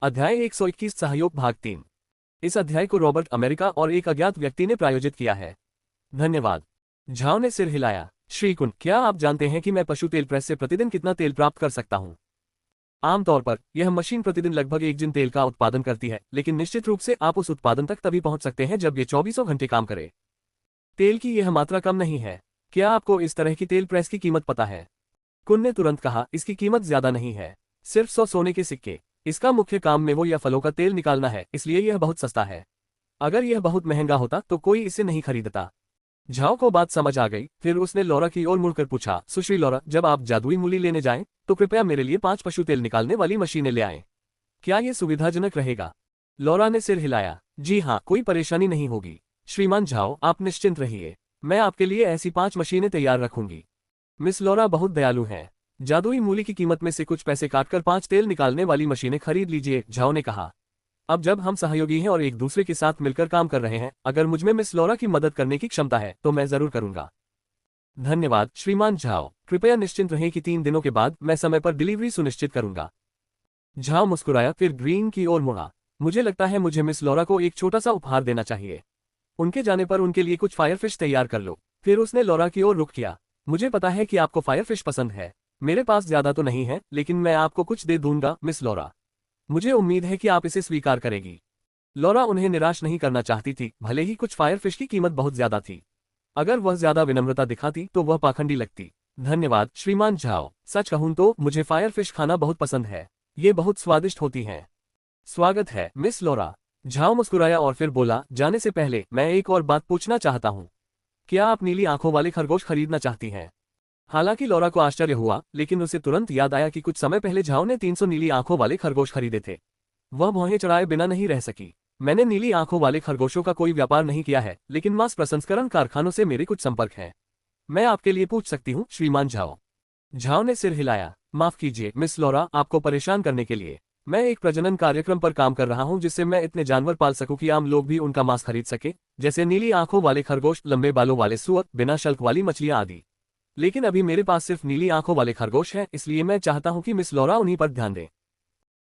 अध्याय 121 सहयोग भाग 3। इस अध्याय को रॉबर्ट अमेरिका और एक अज्ञात व्यक्ति ने प्रायोजित किया है। धन्यवाद। झाओ ने सिर हिलाया। श्रीकुंड, क्या आप जानते हैं कि मैं पशु तेल प्रेस से प्रतिदिन कितना तेल प्राप्त कर सकता हूं? आमतौर पर यह मशीन प्रतिदिन लगभग 1 जिन तेल का उत्पादन करती है, लेकिन निश्चित रूप से आप उस उत्पादन तक तभी पहुंच सकते हैं जब ये 24 घंटे काम करे। तेल की यह मात्रा कम नहीं है। क्या आपको इस तरह की तेल प्रेस की कीमत पता है? कुन ने तुरंत कहा, इसकी कीमत ज्यादा नहीं है, सिर्फ 100 सोने के सिक्के। इसका मुख्य काम मेवों या फलों का तेल निकालना है, इसलिए यह बहुत सस्ता है। अगर यह बहुत महंगा होता तो कोई इसे नहीं खरीदता। झाओ को बात समझ आ गई। फिर उसने लॉरा की ओर मुड़कर पूछा, सुश्री लॉरा, जब आप जादुई मूली लेने जाएं, तो कृपया मेरे लिए 5 पशु तेल निकालने वाली मशीनें ले आएं। क्या यह सुविधाजनक रहेगा? लॉरा ने सिर हिलाया। जी हाँ, कोई परेशानी नहीं होगी। श्रीमान झाओ, आप निश्चिंत रहिए, मैं आपके लिए ऐसी 5 मशीनें तैयार रखूंगी। मिस लॉरा बहुत दयालु हैं। जादुई मूली की कीमत में से कुछ पैसे काटकर 5 तेल निकालने वाली मशीनें खरीद लीजिए, झाओ ने कहा। अब जब हम सहयोगी हैं और एक दूसरे के साथ मिलकर काम कर रहे हैं, अगर मुझमें मिस लॉरा की मदद करने की क्षमता है तो मैं जरूर करूंगा। धन्यवाद श्रीमान झाओ, कृपया निश्चिंत रहें कि 3 दिनों के बाद मैं समय पर डिलीवरी सुनिश्चित करूंगा। झाओ मुस्कुराया, फिर ग्रीन की ओर मुड़ा। मुझे लगता है मुझे मिस लॉरा को एक छोटा सा उपहार देना चाहिए। उनके जाने पर उनके लिए कुछ फायरफिश तैयार कर लो। फिर उसने लॉरा की ओर रुख किया। मुझे पता है कि आपको फायरफिश पसंद है। मेरे पास ज्यादा तो नहीं है, लेकिन मैं आपको कुछ दे दूंगा मिस लॉरा। मुझे उम्मीद है कि आप इसे स्वीकार करेगी। लॉरा उन्हें निराश नहीं करना चाहती थी, भले ही कुछ फायरफिश की कीमत बहुत ज्यादा थी। अगर वह ज्यादा विनम्रता दिखाती तो वह पाखंडी लगती। धन्यवाद श्रीमान झाओ, सच कहूं तो मुझे फायरफिश खाना बहुत पसंद है। ये बहुत स्वादिष्ट होती हैं। स्वागत है मिस लॉरा। झाओ मुस्कुराया और फिर बोला, जाने से पहले मैं एक और बात पूछना चाहता हूँ। क्या आप नीली आंखों वाले खरगोश खरीदना चाहती हैं? हालांकि लॉरा को आश्चर्य हुआ, लेकिन उसे तुरंत याद आया कि कुछ समय पहले झाओ ने 300 नीली आंखों वाले खरगोश खरीदे थे। वह भौहें चढ़ाए बिना नहीं रह सकी। मैंने नीली आंखों वाले खरगोशों का कोई व्यापार नहीं किया है, लेकिन मांस प्रसंस्करण कारखानों से मेरे कुछ संपर्क हैं। मैं आपके लिए पूछ सकती हूँ श्रीमान झाओ। झाओ ने सिर हिलाया। माफ कीजिए मिस लॉरा, आपको परेशान करने के लिए। मैं एक प्रजनन कार्यक्रम पर काम कर रहा हूँ जिससे मैं इतने जानवर पाल सकूं कि आम लोग भी उनका मांस खरीद सके, जैसे नीली आंखों वाले खरगोश, लंबे बालों वाले सुअर, बिना शल्क वाली मछलियां आदि। लेकिन अभी मेरे पास सिर्फ नीली आंखों वाले खरगोश हैं, इसलिए मैं चाहता हूं कि मिस लॉरा उन्हीं पर ध्यान दें।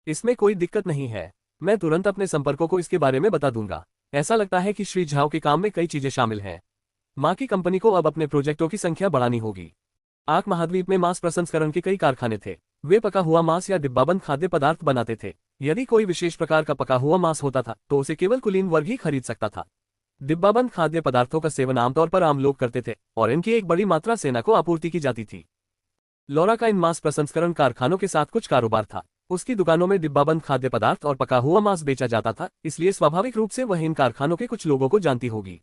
इसमें कोई दिक्कत नहीं है। मैं तुरंत अपने संपर्कों को इसके बारे में बता दूंगा। ऐसा लगता है कि श्री झाओ के काम में कई चीजें शामिल हैं। मां की कंपनी को अब अपने प्रोजेक्टों की संख्या बढ़ानी होगी। आर्क महाद्वीप में मांस प्रसंस्करण के कई कारखाने थे। वे पका हुआ मांस या डिब्बाबंद खाद्य पदार्थ बनाते थे। यदि कोई विशेष प्रकार का पका हुआ मांस होता था तो उसे केवल कुलीन वर्ग ही खरीद सकता था। डिब्बाबंद खाद्य पदार्थों का सेवन आमतौर पर आम लोग करते थे और इनकी एक बड़ी मात्रा सेना को आपूर्ति की जाती थी। लॉरा का इन मांस प्रसंस्करण कारखानों के साथ कुछ कारोबार था। उसकी दुकानों में डिब्बाबंद खाद्य पदार्थ और पका हुआ मांस बेचा जाता था, इसलिए स्वाभाविक रूप से वह इन कारखानों के कुछ लोगों को जानती होगी।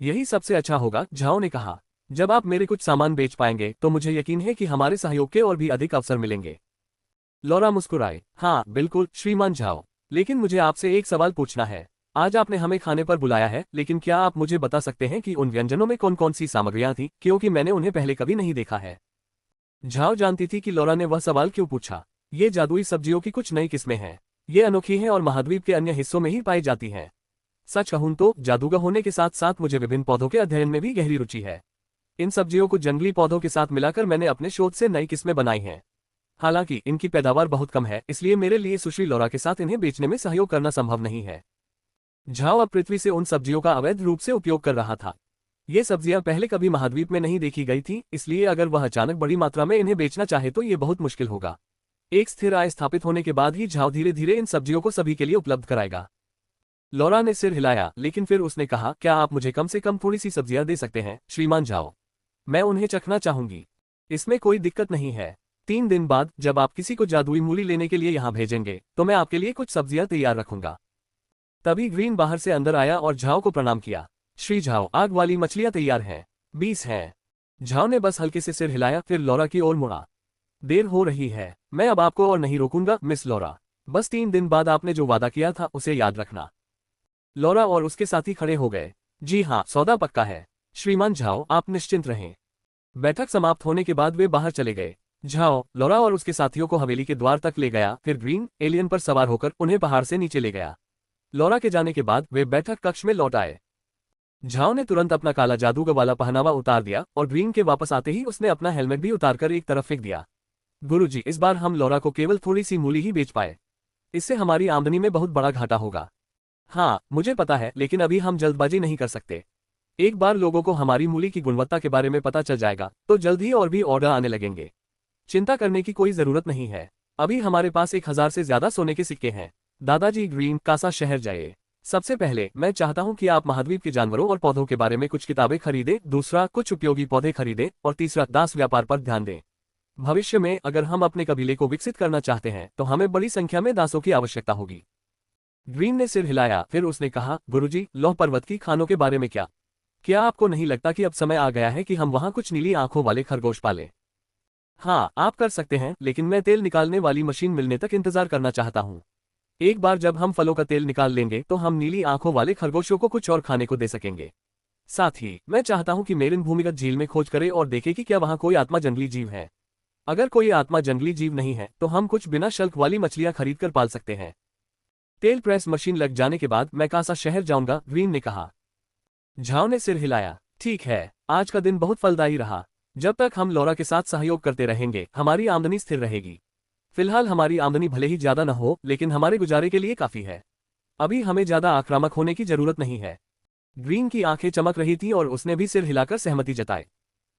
यही सबसे अच्छा होगा, झाओ ने कहा। जब आप मेरे कुछ सामान बेच पाएंगे तो मुझे यकीन है कि हमारे सहयोग के और भी अधिक अवसर मिलेंगे। लॉरा मुस्कुराए। हाँ बिल्कुल श्रीमान झाओ, लेकिन मुझे आपसे एक सवाल पूछना है। आज आपने हमें खाने पर बुलाया है, लेकिन क्या आप मुझे बता सकते हैं कि उन व्यंजनों में कौन कौन सी सामग्रियां थी, क्योंकि मैंने उन्हें पहले कभी नहीं देखा है। झाओ जानती थी कि लॉरा ने वह सवाल क्यों पूछा। ये जादुई सब्जियों की कुछ नई किस्में हैं। ये अनोखी हैं और महाद्वीप के अन्य हिस्सों में ही पाई जाती हैं। सच कहूं तो जादूगर होने के साथ साथ मुझे विभिन्न पौधों के अध्ययन में भी गहरी रुचि है। इन सब्जियों को जंगली पौधों के साथ मिलाकर मैंने अपने शोध से नई किस्में बनाई हैं। हालांकि इनकी पैदावार बहुत कम है, इसलिए मेरे लिए सुश्री लॉरा के साथ इन्हें बेचने में सहयोग करना संभव नहीं है। झाओ अब पृथ्वी से उन सब्जियों का अवैध रूप से उपयोग कर रहा था। ये सब्जियां पहले कभी महाद्वीप में नहीं देखी गई थी, इसलिए अगर वह अचानक बड़ी मात्रा में इन्हें बेचना चाहे तो ये बहुत मुश्किल होगा। एक स्थिर आय स्थापित होने के बाद ही झाओ धीरे धीरे इन सब्जियों को सभी के लिए उपलब्ध कराएगा। लॉरा ने सिर हिलाया, लेकिन फिर उसने कहा, क्या आप मुझे कम से कम थोड़ी सी सब्जियां दे सकते हैं श्रीमान झाओ? मैं उन्हें चखना चाहूंगी। इसमें कोई दिक्कत नहीं है। 3 दिन बाद जब आप किसी को जादुई मूली लेने के लिए यहाँ भेजेंगे तो मैं आपके लिए कुछ सब्जियां तैयार रखूंगा। तभी ग्रीन बाहर से अंदर आया और झाओ को प्रणाम किया। श्री झाओ, आग वाली मछलियां तैयार हैं। 20 हैं। झाओ ने बस हल्के से सिर हिलाया, फिर लॉरा की ओर मुड़ा। देर हो रही है, मैं अब आपको और नहीं रोकूंगा मिस लॉरा। बस 3 दिन बाद आपने जो वादा किया था उसे याद रखना। लॉरा और उसके साथी खड़े हो गए। जी हाँ, सौदा पक्का है श्रीमान झाओ, आप निश्चिंत रहें। बैठक समाप्त होने के बाद वे बाहर चले गए। झाओ लॉरा और उसके साथियों को हवेली के द्वार तक ले गया, फिर ग्रीन एलियन पर सवार होकर उन्हें पहाड़ से नीचे ले गया। लॉरा के जाने के बाद वे बैठक कक्ष में लौट आए। झाओ ने तुरंत अपना काला जादूगर वाला पहनावा उतार दिया और ग्रीन के वापस आते ही उसने अपना हेलमेट भी उतारकर एक तरफ फेंक दिया। गुरुजी, इस बार हम लॉरा को केवल थोड़ी सी मूली ही बेच पाए। इससे हमारी आमदनी में बहुत बड़ा घाटा होगा। हाँ, मुझे पता है, लेकिन अभी हम जल्दबाजी नहीं कर सकते। एक बार लोगों को हमारी मूली की गुणवत्ता के बारे में पता चल जाएगा तो जल्द ही और भी ऑर्डर आने लगेंगे। चिंता करने की कोई जरूरत नहीं है। अभी हमारे पास 1000 से ज्यादा सोने के सिक्के हैं। दादाजी ग्रीन कासा शहर जाइए। सबसे पहले मैं चाहता हूं कि आप महाद्वीप के जानवरों और पौधों के बारे में कुछ किताबें खरीदें, दूसरा कुछ उपयोगी पौधे खरीदें और तीसरा दास व्यापार पर ध्यान दें। भविष्य में अगर हम अपने कबीले को विकसित करना चाहते हैं तो हमें बड़ी संख्या में दासों की आवश्यकता होगी। ग्रीन ने सिर हिलाया, फिर उसने कहा, गुरुजी, लौह पर्वत की खानों के बारे में क्या आपको नहीं लगता कि अब समय आ गया है कि हम वहां कुछ नीली आंखों वाले खरगोश पालें? हाँ, आप कर सकते हैं, लेकिन मैं तेल निकालने वाली मशीन मिलने तक इंतजार करना चाहता हूँ। एक बार जब हम फलों का तेल निकाल लेंगे तो हम नीली आंखों वाले खरगोशों को कुछ और खाने को दे सकेंगे। साथ ही मैं चाहता हूं कि मेरिन भूमिगत झील में खोज करे और देखे कि क्या वहां कोई आत्मा जंगली जीव है। अगर कोई आत्मा जंगली जीव नहीं है तो हम कुछ बिना शुल्क वाली मछलियां खरीदकर पाल सकते हैं। तेल प्रेस मशीन लग जाने के बाद मैं कासा शहर जाऊंगा, ग्रीन ने कहा। झाओ ने सिर हिलाया। ठीक है, आज का दिन बहुत फलदायी रहा। जब तक हम लौरा के साथ सहयोग करते रहेंगे हमारी आमदनी स्थिर रहेगी। फिलहाल हमारी आमदनी भले ही ज्यादा न हो, लेकिन हमारे गुजारे के लिए काफी है। अभी हमें ज्यादा आक्रामक होने की जरूरत नहीं है। ग्रीन की आंखें चमक रही थीं और उसने भी सिर हिलाकर सहमति जताई।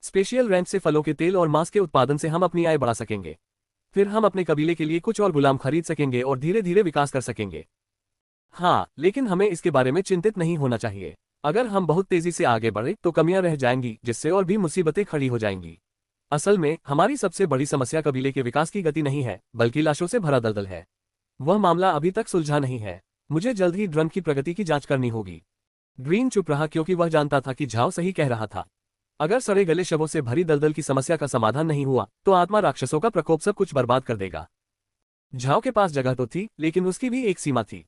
स्पेशियल रैंच से फलों के तेल और मांस के उत्पादन से हम अपनी आय बढ़ा सकेंगे। फिर हम अपने कबीले के लिए कुछ और गुलाम खरीद सकेंगे और धीरे धीरे विकास कर सकेंगे। हाँ, लेकिन हमें इसके बारे में चिंतित नहीं होना चाहिए। अगर हम बहुत तेजी से आगे बढ़े तो कमियां रह जाएंगी, जिससे और भी मुसीबतें खड़ी हो जाएंगी। असल में हमारी सबसे बड़ी समस्या कबीले के विकास की गति नहीं है, बल्कि लाशों से भरा दलदल है। वह मामला अभी तक सुलझा नहीं है। मुझे जल्द ही ड्रम की प्रगति की जांच करनी होगी। ग्रीन चुप रहा क्योंकि वह जानता था कि झाओ सही कह रहा था। अगर सड़े गले शवों से भरी दलदल की समस्या का समाधान नहीं हुआ तो आत्मा राक्षसों का प्रकोप सब कुछ बर्बाद कर देगा। झाओ के पास जगह तो थी, लेकिन उसकी भी एक सीमा थी।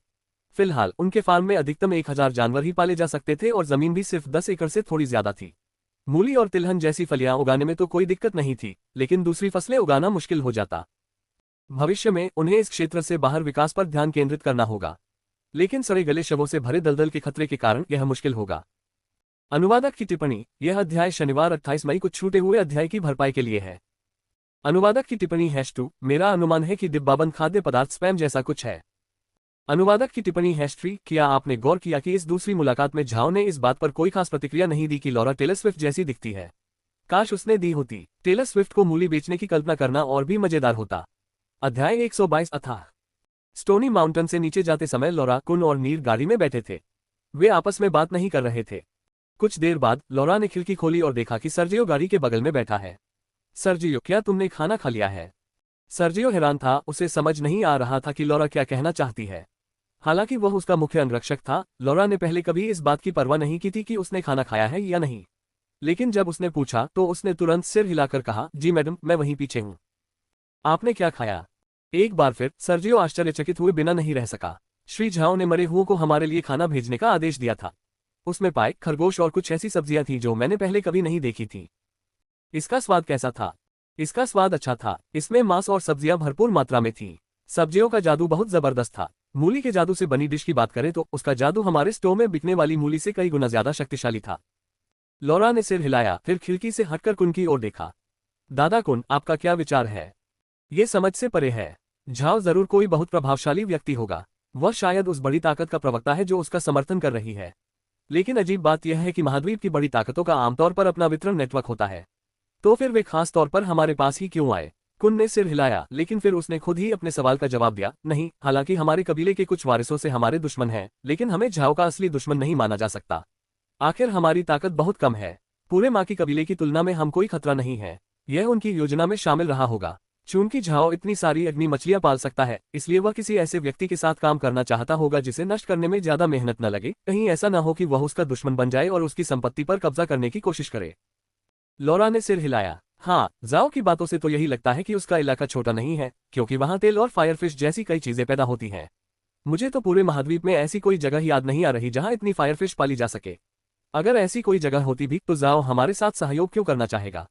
फिलहाल उनके फार्म में अधिकतम 1000 जानवर ही पाले जा सकते थे और जमीन भी सिर्फ 10 एकड़ से थोड़ी ज्यादा थी। मूली और तिलहन जैसी फलियां उगाने में तो कोई दिक्कत नहीं थी, लेकिन दूसरी फसलें उगाना मुश्किल हो जाता। भविष्य में उन्हें इस क्षेत्र से बाहर विकास पर ध्यान केंद्रित करना होगा, लेकिन सड़े गले शवों से भरे दलदल के खतरे के कारण यह मुश्किल होगा। अनुवादक की टिप्पणी। यह अध्याय शनिवार 28 मई को छूटे हुए अध्याय की भरपाई के लिए है। अनुवादक की टिप्पणी #2 मेरा अनुमान है कि डिब्बाबंद खाद्य पदार्थ स्पैम जैसा कुछ है। अनुवादक की टिप्पणी #3 क्या आपने गौर किया कि इस दूसरी मुलाकात में झाओ ने इस बात पर कोई खास प्रतिक्रिया नहीं दी कि लौरा टेलर स्विफ्ट जैसी दिखती है? काश उसने दी होती। टेलर स्विफ्ट को मूली बेचने की कल्पना करना और भी मजेदार होता। अध्याय 122 अथाह। स्टोनी माउंटेन से नीचे जाते समय लौरा, कुन और नीर गाड़ी में बैठे थे। वे आपस में बात नहीं कर रहे थे। कुछ देर बाद लौरा ने खिड़की खोली और देखा कि सर्जियो गाड़ी के बगल में बैठा है। सर्जियो, क्या तुमने खाना खा लिया है? सर्जियो हैरान था, उसे समझ नहीं आ रहा था कि लौरा क्या कहना चाहती है। हालांकि वह उसका मुख्य अंगरक्षक था, लौरा ने पहले कभी इस बात की परवाह नहीं की थी कि उसने खाना खाया है या नहीं। लेकिन जब उसने पूछा तो उसने तुरंत सिर हिलाकर कहा, जी मैडम, मैं वहीं पीछे हूँ। आपने क्या खाया? एक बार फिर सर्जियो आश्चर्यचकित हुए बिना नहीं रह सका। श्री झाओ ने मरे हुओं को हमारे लिए खाना भेजने का आदेश दिया था। उसमें पाए, खरगोश और कुछ ऐसी सब्जियां थी जो मैंने पहले कभी नहीं देखी थी। इसका स्वाद कैसा था? इसका स्वाद अच्छा था। इसमें मांस और सब्जियां भरपूर मात्रा में थी। सब्जियों का जादू बहुत जबरदस्त था। मूली के जादू से बनी डिश की बात करें तो उसका जादू हमारे स्टोर में बिकने वाली मूली से कई गुना ज्यादा शक्तिशाली था। लौरा ने सिर हिलाया, फिर खिड़की से हटकर कुन की ओर देखा। दादा कुन, आपका क्या विचार है? ये समझ से परे है। झाओ जरूर कोई बहुत प्रभावशाली व्यक्ति होगा। वह शायद उस बड़ी ताकत का प्रवक्ता है जो उसका समर्थन कर रही है। लेकिन अजीब बात यह है कि महाद्वीप की बड़ी ताकतों का आमतौर पर अपना वितरण नेटवर्क होता है। तो फिर वे खास तौर पर हमारे पास ही क्यों आए? कुन ने सिर हिलाया, लेकिन फिर उसने खुद ही अपने सवाल का जवाब दिया, नहीं, हालांकि हमारे कबीले के कुछ वारिसों से हमारे दुश्मन हैं, लेकिन हमें झाओ का असली दुश्मन नहीं माना जा सकता। आखिर हमारी ताकत बहुत कम है। पूरे माकी कबीले की तुलना में हम कोई खतरा नहीं है। यह उनकी योजना में शामिल रहा होगा। चूंकि झाओ इतनी सारी अग्नि मछलियां पाल सकता है, इसलिए वह किसी ऐसे व्यक्ति के साथ काम करना चाहता होगा जिसे नष्ट करने में ज्यादा मेहनत न लगे। कहीं ऐसा न हो कि वह उसका दुश्मन बन जाए और उसकी संपत्ति पर कब्जा करने की कोशिश करे। लौरा ने सिर हिलाया। हाँ, झाओ की बातों से तो यही लगता है कि उसका इलाका छोटा नहीं है, क्योंकि वहां तेल और फायरफिश जैसी कई चीजें पैदा होती हैं। मुझे तो पूरे महाद्वीप में ऐसी कोई जगह याद नहीं आ रही जहां इतनी फायरफिश पाली जा सके। अगर ऐसी कोई जगह होती भी तो झाओ हमारे साथ सहयोग क्यों करना चाहेगा?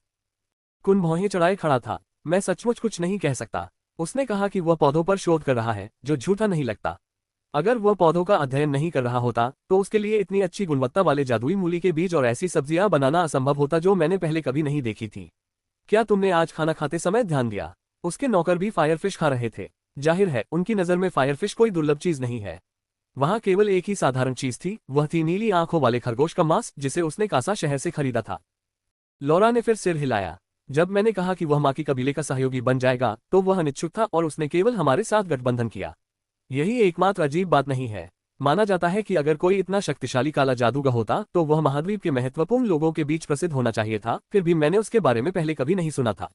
कुन भौहें चढ़ाए खड़ा था। मैं सचमुच कुछ नहीं कह सकता। उसने कहा कि वह पौधों पर शोध कर रहा है, जो झूठा नहीं लगता। अगर वह पौधों का अध्ययन नहीं कर रहा होता तो उसके लिए इतनी अच्छी गुणवत्ता वाले जादुई मूली के बीज और ऐसी सब्जियां बनाना असंभव होता जो मैंने पहले कभी नहीं देखी थी। क्या तुमने आज खाना खाते समय ध्यान दिया? उसके नौकर भी फायरफिश खा रहे थे। जाहिर है उनकी नज़र में फायरफिश कोई दुर्लभ चीज नहीं है। वहां केवल एक ही साधारण चीज थी, वह थी नीली आंखों वाले खरगोश का मांस, जिसे उसने कासा शहर से खरीदा था। लॉरा ने फिर सिर हिलाया। जब मैंने कहा कि वह माकी कबीले का सहयोगी बन जाएगा तो वह अनिच्छुक था और उसने केवल हमारे साथ गठबंधन किया। यही एकमात्र अजीब बात नहीं है। माना जाता है कि अगर कोई इतना शक्तिशाली काला जादूगर होता तो वह महाद्वीप के महत्वपूर्ण लोगों के बीच प्रसिद्ध होना चाहिए था, फिर भी मैंने उसके बारे में पहले कभी नहीं सुना था।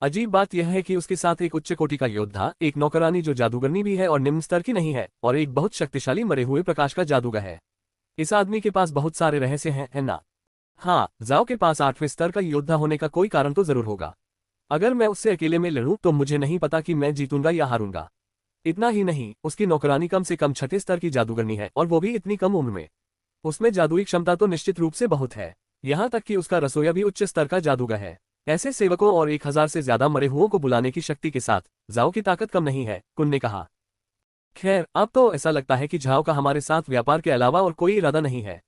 अजीब बात यह है कि उसके साथ एक उच्च कोटि का योद्धा, एक नौकरानी जो जादूगरनी भी है और निम्न स्तर की नहीं है, और एक बहुत शक्तिशाली मरे हुए प्रकाश का जादूगर है। इस आदमी के पास बहुत सारे रहस्य हैं, है ना? हाँ, जाओ के पास 8वें स्तर का योद्धा होने का कोई कारण तो जरूर होगा। अगर मैं उससे अकेले में लड़ूं तो मुझे नहीं पता कि मैं जीतूंगा या हारूंगा। इतना ही नहीं, उसकी नौकरानी कम से कम 6ठे स्तर की जादूगरनी है, और वो भी इतनी कम उम्र में। उसमें जादुई क्षमता तो निश्चित रूप से बहुत है। यहाँ तक कि उसका रसोइया भी उच्च स्तर का जादूगर है। ऐसे सेवकों और 1000 से ज्यादा मरे हुओं को बुलाने की शक्ति के साथ जाओ की ताकत कम नहीं है, कुन ने कहा। खैर, अब तो ऐसा लगता है कि झाओ का हमारे साथ व्यापार के अलावा और कोई इरादा नहीं है।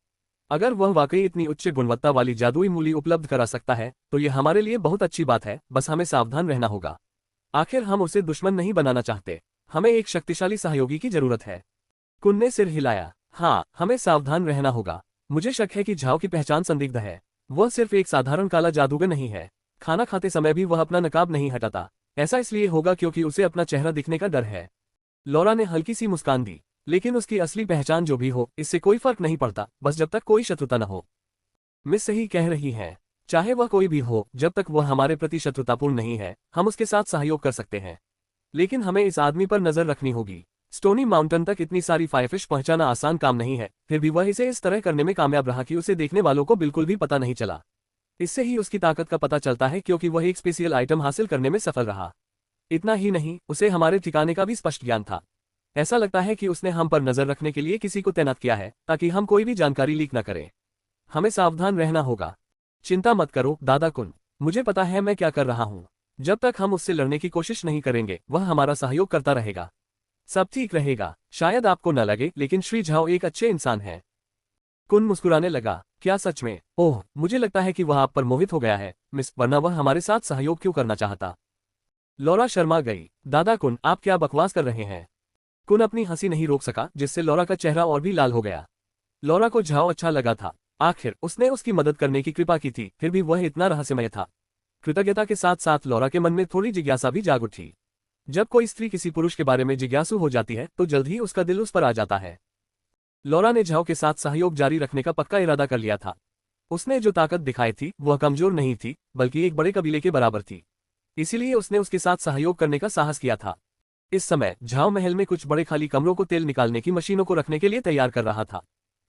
अगर वह वाकई इतनी उच्च गुणवत्ता वाली जादुई मूली उपलब्ध करा सकता है तो यह हमारे लिए बहुत अच्छी बात है, बस हमें सावधान रहना होगा। आखिर हम उसे दुश्मन नहीं बनाना चाहते, हमें एक शक्तिशाली सहयोगी की जरूरत है। कुन ने सिर हिलाया। हाँ, हमें सावधान रहना होगा। मुझे शक है कि झाओ की पहचान संदिग्ध है। वह सिर्फ एक साधारण काला जादूगर नहीं है। खाना खाते समय भी वह अपना नकाब नहीं हटाता। ऐसा इसलिए होगा क्योंकि उसे अपना चेहरा दिखने का डर है। लॉरा ने हल्की सी मुस्कान दी। लेकिन उसकी असली पहचान जो भी हो, इससे कोई फर्क नहीं पड़ता, बस जब तक कोई शत्रुता न हो। मिस सही कह रही हैं। चाहे वह कोई भी हो, जब तक वह हमारे प्रति शत्रुतापूर्ण नहीं है, हम उसके साथ सहयोग कर सकते हैं। लेकिन हमें इस आदमी पर नजर रखनी होगी। स्टोनी माउंटेन तक इतनी सारी फायरफिश पहुंचाना आसान काम नहीं है, फिर भी वह इसे इस तरह करने में कामयाब रहा कि उसे देखने वालों को बिल्कुल भी पता नहीं चला। इससे ही उसकी ताकत का पता चलता है, क्योंकि वह एक स्पेशल आइटम हासिल करने में सफल रहा। इतना ही नहीं, उसे हमारे ठिकाने का भी स्पष्ट ज्ञान था। ऐसा लगता है कि उसने हम पर नजर रखने के लिए किसी को तैनात किया है, ताकि हम कोई भी जानकारी लीक न करें। हमें सावधान रहना होगा। चिंता मत करो दादा कुन, मुझे पता है मैं क्या कर रहा हूँ। जब तक हम उससे लड़ने की कोशिश नहीं करेंगे, वह हमारा सहयोग करता रहेगा। सब ठीक रहेगा। शायद आपको न लगे, लेकिन श्री झाओ एक अच्छे इंसान हैं। कुन मुस्कुराने लगा। क्या सच में? ओह, मुझे लगता है कि वह आप पर मोहित हो गया है मिस, वरना वह हमारे साथ सहयोग क्यों करना चाहता? लॉरा शर्मा गई। दादा कुन, आप क्या बकवास कर रहे हैं? कुन अपनी हंसी नहीं रोक सका, जिससे लॉरा का चेहरा और भी लाल हो गया। लॉरा को झाओ अच्छा लगा था। आखिर उसने उसकी मदद करने की कृपा की थी, फिर भी वह इतना रहस्यमय था। कृतज्ञता के साथ साथ लॉरा के मन में थोड़ी जिज्ञासा भी जाग उठी। जब कोई स्त्री किसी पुरुष के बारे में जिज्ञासु हो जाती है तो जल्द ही उसका दिल उस पर आ जाता है। लॉरा ने झाओ के साथ सहयोग जारी रखने का पक्का इरादा कर लिया था। उसने जो ताकत दिखाई थी वह कमजोर नहीं थी, बल्कि एक बड़े कबीले के बराबर थी। इसीलिए उसने उसके साथ सहयोग करने का साहस किया था। इस समय झाओ महल में कुछ बड़े खाली कमरों को तेल निकालने की मशीनों को रखने के लिए तैयार कर रहा था।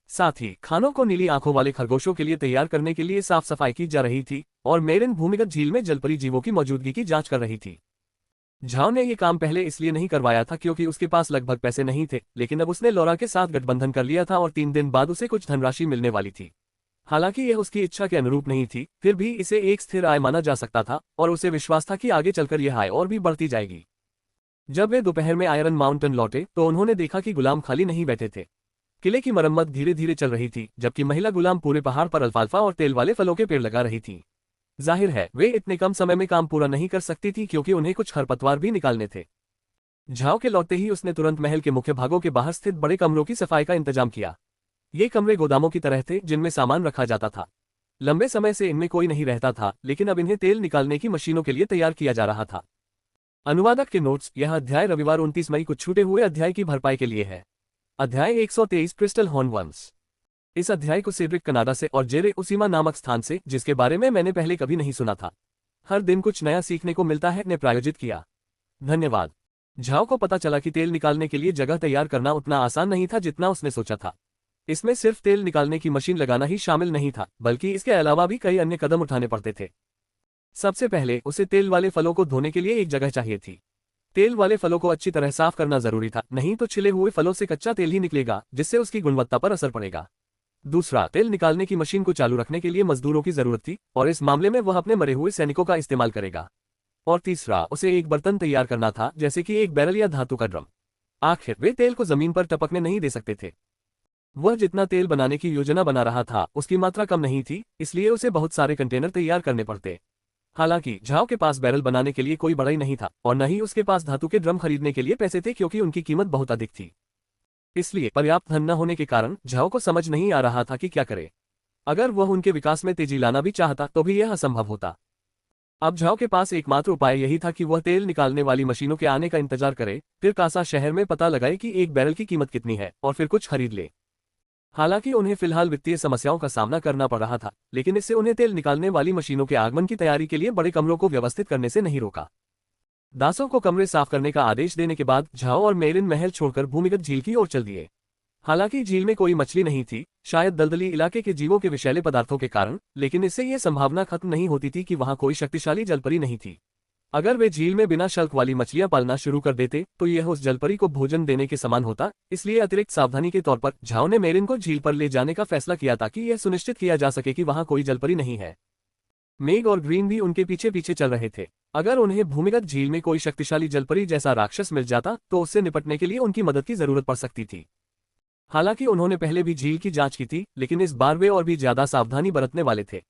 साथ ही खानों को नीली आंखों वाले खरगोशों के लिए तैयार करने के लिए साफ सफाई की जा रही थी, और मेरिन भूमिगत झील में जलपरी जीवों की मौजूदगी की जांच कर रही थी। झाओ ने यह काम पहले इसलिए नहीं करवाया था क्योंकि उसके पास लगभग पैसे नहीं थे, लेकिन अब उसने लॉरा के साथ गठबंधन कर लिया था और 3 दिन बाद उसे कुछ धनराशि मिलने वाली थी। हालांकि यह उसकी इच्छा के अनुरूप नहीं थी, फिर भी इसे एक स्थिर आय माना जा सकता था, और उसे विश्वास था कि आगे चलकर यह आय और भी बढ़ती जाएगी। जब वे दोपहर में आयरन माउंटेन लौटे तो उन्होंने देखा कि गुलाम खाली नहीं बैठे थे। किले की मरम्मत धीरे धीरे चल रही थी, जबकि महिला गुलाम पूरे पहाड़ पर अल्फाल्फा और तेल वाले फलों के पेड़ लगा रही थी। जाहिर है वे इतने कम समय में काम पूरा नहीं कर सकती थी, क्योंकि उन्हें कुछ खरपतवार भी निकालने थे। झाओ के लौटते ही उसने तुरंत महल के मुख्य भागों के बाहर स्थित बड़े कमरों की सफाई का इंतजाम किया। ये कमरे गोदामों की तरह थे जिनमें सामान रखा जाता था। लंबे समय से इनमें कोई नहीं रहता था, लेकिन अब इन्हें तेल निकालने की मशीनों के लिए तैयार किया जा रहा था। अनुवादक के नोट्स, यह अध्याय रविवार 29 मई को छूटे हुए अध्याय की भरपाई के लिए है। अध्याय 123 क्रिस्टल हॉर्नवर्म्स। इस अध्याय को सेड्रिक कनाडा से और जेरे उसीमा नामक स्थान से, जिसके बारे में मैंने पहले कभी नहीं सुना था, हर दिन कुछ नया सीखने को मिलता है, ने प्रायोजित किया। धन्यवाद। झाओ को पता चला कि तेल निकालने के लिए जगह तैयार करना उतना आसान नहीं था जितना उसने सोचा था। इसमें सिर्फ तेल निकालने की मशीन लगाना ही शामिल नहीं था, बल्कि इसके अलावा भी कई अन्य कदम उठाने पड़ते थे। सबसे पहले उसे तेल वाले फलों को धोने के लिए एक जगह चाहिए थी। तेल वाले फलों को अच्छी तरह साफ करना जरूरी था, नहीं तो छिले हुए फलों से कच्चा तेल ही निकलेगा, जिससे उसकी गुणवत्ता पर असर पड़ेगा। दूसरा, तेल निकालने की मशीन को चालू रखने के लिए मजदूरों की जरूरत थी, और इस मामले में वह अपने मरे हुए सैनिकों का इस्तेमाल करेगा। और तीसरा, उसे एक बर्तन तैयार करना था, जैसे कि एक बैरल या धातु का ड्रम। आखिर वे तेल को जमीन पर टपकने नहीं दे सकते थे। वह जितना तेल बनाने की योजना बना रहा था उसकी मात्रा कम नहीं थी, इसलिए उसे बहुत सारे कंटेनर तैयार करने पड़ते। हालांकि झाओ के पास बैरल बनाने के लिए कोई बढ़ई नहीं था और न ही उसके पास धातु के ड्रम खरीदने के लिए पैसे थे, क्योंकि उनकी कीमत बहुत अधिक थी। इसलिए पर्याप्त धन न होने के कारण झाओ को समझ नहीं आ रहा था कि क्या करे। अगर वह उनके विकास में तेजी लाना भी चाहता तो भी यह असंभव होता। अब झाओ के पास एकमात्र उपाय यही था कि वह तेल निकालने वाली मशीनों के आने का इंतजार करे, फिर कासा शहर में पता लगाए कि एक बैरल की कीमत कितनी है और फिर कुछ खरीद ले। हालांकि उन्हें फिलहाल वित्तीय समस्याओं का सामना करना पड़ रहा था, लेकिन इससे उन्हें तेल निकालने वाली मशीनों के आगमन की तैयारी के लिए बड़े कमरों को व्यवस्थित करने से नहीं रोका। दासों को कमरे साफ करने का आदेश देने के बाद झाओ और मेरिन महल छोड़कर भूमिगत झील की ओर चल दिए। हालांकि झील में कोई मछली नहीं थी, शायद दलदली इलाके के जीवों के विषैले पदार्थों के कारण, लेकिन इससे यह संभावना खत्म नहीं होती थी कि वहां कोई शक्तिशाली जलपरी नहीं थी। अगर वे झील में बिना शल्क वाली मछलियां पालना शुरू कर देते तो यह उस जलपरी को भोजन देने के समान होता। इसलिए अतिरिक्त सावधानी के तौर पर झाओ ने मेरिन को झील पर ले जाने का फैसला किया ताकि यह सुनिश्चित किया जा सके कि वहां कोई जलपरी नहीं है। मेग और ग्रीन भी उनके पीछे पीछे चल रहे थे। अगर उन्हें भूमिगत झील में कोई शक्तिशाली जलपरी जैसा राक्षस मिल जाता तो उससे निपटने के लिए उनकी मदद की जरूरत पड़ सकती थी। हालांकि उन्होंने पहले भी झील की जांच की थी, लेकिन इस बार वे और भी ज्यादा सावधानी बरतने वाले थे।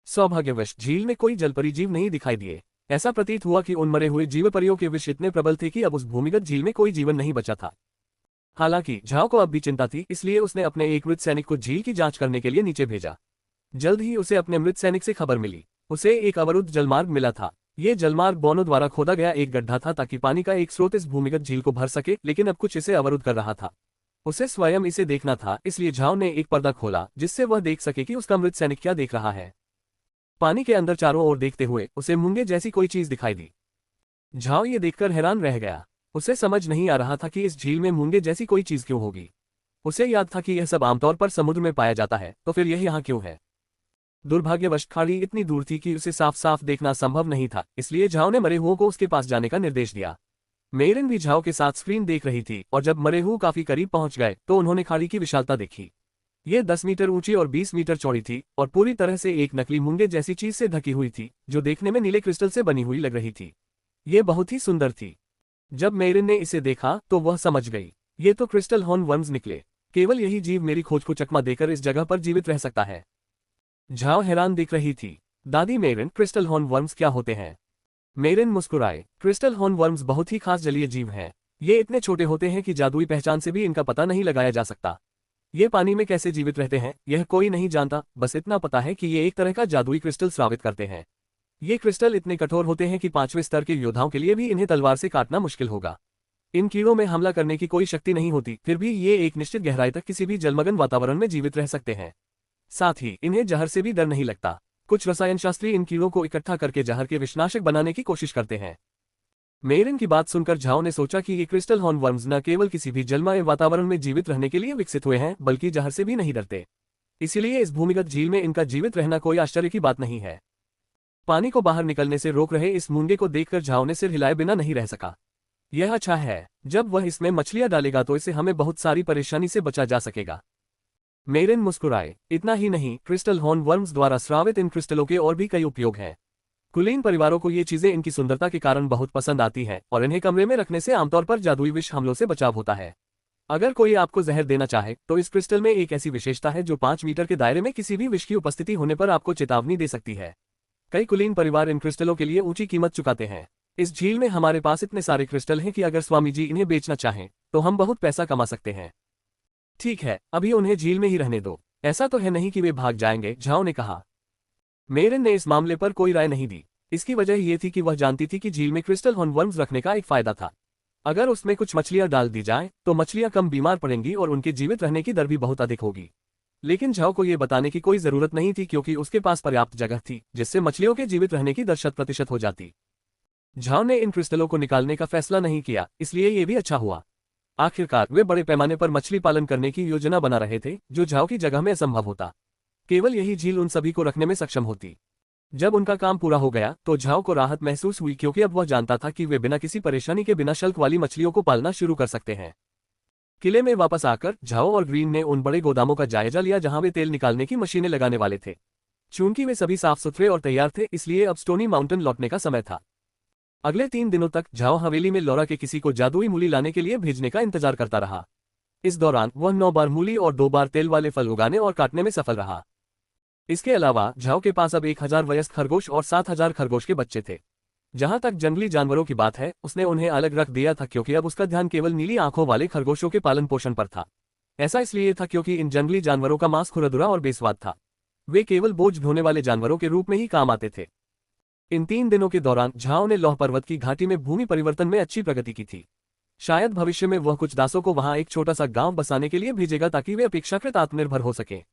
सौभाग्यवश झील में कोई जलपरी जीव नहीं दिखाई दिए। ऐसा प्रतीत हुआ कि उन मरे हुए जीवपरियों के विष इतने प्रबल थे कि अब उस भूमिगत झील में कोई जीवन नहीं बचा था। हालांकि झाओ को अब भी चिंता थी, इसलिए उसने अपने एक मृत सैनिक को झील की जांच करने के लिए नीचे भेजा। जल्द ही उसे अपने मृत सैनिक से खबर मिली। उसे एक अवरुद्ध जलमार्ग मिला था। ये जलमार्ग बोनो द्वारा खोदा गया एक गड्ढा था ताकि पानी का एक स्रोत इस भूमिगत झील को भर सके, लेकिन अब कुछ इसे अवरुद्ध कर रहा था। उसे स्वयं इसे देखना था, इसलिए झाओ ने एक पर्दा खोला जिससे वह देख सके कि उसका मृत सैनिक क्या देख रहा है। पानी के अंदर चारों ओर देखते हुए उसे मूंगे जैसी कोई चीज दिखाई दी। झाओ ये देखकर हैरान रह गया। उसे समझ नहीं आ रहा था कि इस झील में मूंगे जैसी कोई चीज क्यों होगी। उसे याद था कि यह सब आमतौर पर समुद्र में पाया जाता है, तो फिर यह यहाँ क्यों है। दुर्भाग्यवश खाड़ी इतनी दूर थी कि उसे साफ साफ देखना संभव नहीं था, इसलिए झाओ ने मरे हुओं को उसके पास जाने का निर्देश दिया। मेरिन भी झाओ के साथ स्क्रीन देख रही थी और जब मरे हुए काफी करीब पहुंच गए तो उन्होंने खाड़ी की विशालता देखी। ये 10 मीटर ऊंची और 20 मीटर चौड़ी थी और पूरी तरह से एक नकली मूंगे जैसी चीज से ढकी हुई थी, जो देखने में नीले क्रिस्टल से बनी हुई लग रही थी। ये बहुत ही सुंदर थी। जब मेरिन ने इसे देखा तो वह समझ गई, ये तो क्रिस्टल हॉर्नवर्म्स निकले। केवल यही जीव मेरी खोज को चकमा देकर इस जगह पर जीवित रह सकता है। झाओ हैरान दिख रही थी। दादी मेरिन, क्रिस्टल हॉर्नवर्म्स क्या होते हैं? मेरिन मुस्कुराए। क्रिस्टल हॉर्नवर्म्स बहुत ही खास जलीय जीव हैं। ये इतने छोटे होते हैं कि जादुई पहचान से भी इनका पता नहीं लगाया जा सकता। ये पानी में कैसे जीवित रहते हैं यह कोई नहीं जानता, बस इतना पता है कि ये एक तरह का जादुई क्रिस्टल स्रावित करते हैं। ये क्रिस्टल इतने कठोर होते हैं कि 5वें स्तर के योद्धाओं के लिए भी इन्हें तलवार से काटना मुश्किल होगा। इन कीड़ों में हमला करने की कोई शक्ति नहीं होती, फिर भी ये एक निश्चित गहराई तक किसी भी जलमग्न वातावरण में जीवित रह सकते हैं। साथ ही इन्हें जहर से भी डर नहीं लगता। कुछ रसायनशास्त्री इन कीड़ों को इकट्ठा करके जहर के विषनाशक बनाने की कोशिश करते हैं। मेरिन की बात सुनकर झाओ ने सोचा कि ये क्रिस्टल हॉर्नवर्म्स न केवल किसी भी जलमय वातावरण में जीवित रहने के लिए विकसित हुए हैं, बल्कि जहर से भी नहीं डरते। इसीलिए इस भूमिगत झील में इनका जीवित रहना कोई आश्चर्य की बात नहीं है। पानी को बाहर निकलने से रोक रहे इस मूंगे को देखकर झाओ ने सिर हिलाए बिना नहीं रह सका। यह अच्छा है, जब वह इसमें मछलियां डालेगा तो इसे हमें बहुत सारी परेशानी से बचा जा सकेगा। मेरिन मुस्कुराए। इतना ही नहीं, क्रिस्टल हॉर्नवर्म्स द्वारा स्रावित इन क्रिस्टलों के और भी कई उपयोग हैं। कुलीन परिवारों को ये चीजें इनकी सुंदरता के कारण बहुत पसंद आती हैं और इन्हें कमरे में रखने से आमतौर पर जादुई विष हमलों से बचाव होता है। अगर कोई आपको जहर देना चाहे तो इस क्रिस्टल में एक ऐसी विशेषता है जो 5 मीटर के दायरे में किसी भी विष की उपस्थिति होने पर आपको चेतावनी दे सकती है। कई कुलीन परिवार इन क्रिस्टलों के लिए ऊंची कीमत चुकाते हैं। इस झील में हमारे पास इतने सारे क्रिस्टल हैं कि अगर स्वामी जी इन्हें बेचना चाहें तो हम बहुत पैसा कमा सकते हैं। ठीक है, अभी उन्हें झील में ही रहने दो। ऐसा तो है नहीं कि वे भाग जाएंगे, झाओ ने कहा। मेरिन ने इस मामले पर कोई राय नहीं दी। इसकी वजह ये थी कि वह जानती थी कि झील में क्रिस्टल हॉर्नवर्म्स रखने का एक फायदा था। अगर उसमें कुछ मछलियां डाल दी जाए तो मछलियां कम बीमार पड़ेंगी और उनके जीवित रहने की दर भी बहुत अधिक होगी। लेकिन झाओ को यह बताने की कोई जरूरत नहीं थी, क्योंकि उसके पास पर्याप्त जगह थी जिससे मछलियों के जीवित रहने की दर 100% हो जाती। झाओ ने इन क्रिस्टलों को निकालने का फैसला नहीं किया, इसलिए ये भी अच्छा हुआ। आखिरकार वे बड़े पैमाने पर मछली पालन करने की योजना बना रहे थे, जो झाओ की जगह में असंभव होता। केवल यही झील उन सभी को रखने में सक्षम होती। जब उनका काम पूरा हो गया तो झाओ को राहत महसूस हुई, क्योंकि अब वह जानता था कि वे बिना किसी परेशानी के बिना शल्क वाली मछलियों को पालना शुरू कर सकते हैं। किले में वापस आकर झाओ और ग्रीन ने उन बड़े गोदामों का जायजा लिया जहां वे तेल निकालने की मशीनें लगाने वाले थे। चूंकि वे सभी साफ सुथरे और तैयार थे, इसलिए अब स्टोनी माउंटेन लौटने का समय था। अगले 3 दिनों तक झाओ हवेली में लौरा के किसी को जादुई मूली लाने के लिए भेजने का इंतजार करता रहा। इस दौरान वह 9 बार मूली और 2 बार तेल वाले फल उगाने और काटने में सफल रहा। इसके अलावा झाओ के पास अब 1000 वयस्क खरगोश और 7000 खरगोश के बच्चे थे। जहां तक जंगली जानवरों की बात है, उसने उन्हें अलग रख दिया था क्योंकि अब उसका ध्यान केवल नीली आंखों वाले खरगोशों के पालन पोषण पर था। ऐसा इसलिए था क्योंकि इन जंगली जानवरों का मांस खुरदुरा और बेस्वाद था। वे केवल बोझ ढोने वाले जानवरों के रूप में ही काम आते थे। इन 3 दिनों के दौरान झाओ ने लौह पर्वत की घाटी में भूमि परिवर्तन में अच्छी प्रगति की थी। शायद भविष्य में वह कुछ दासों को वहां एक छोटा सा गांव बसाने के लिए भेजेगा ताकि वे अपेक्षाकृत आत्मनिर्भर हो सके।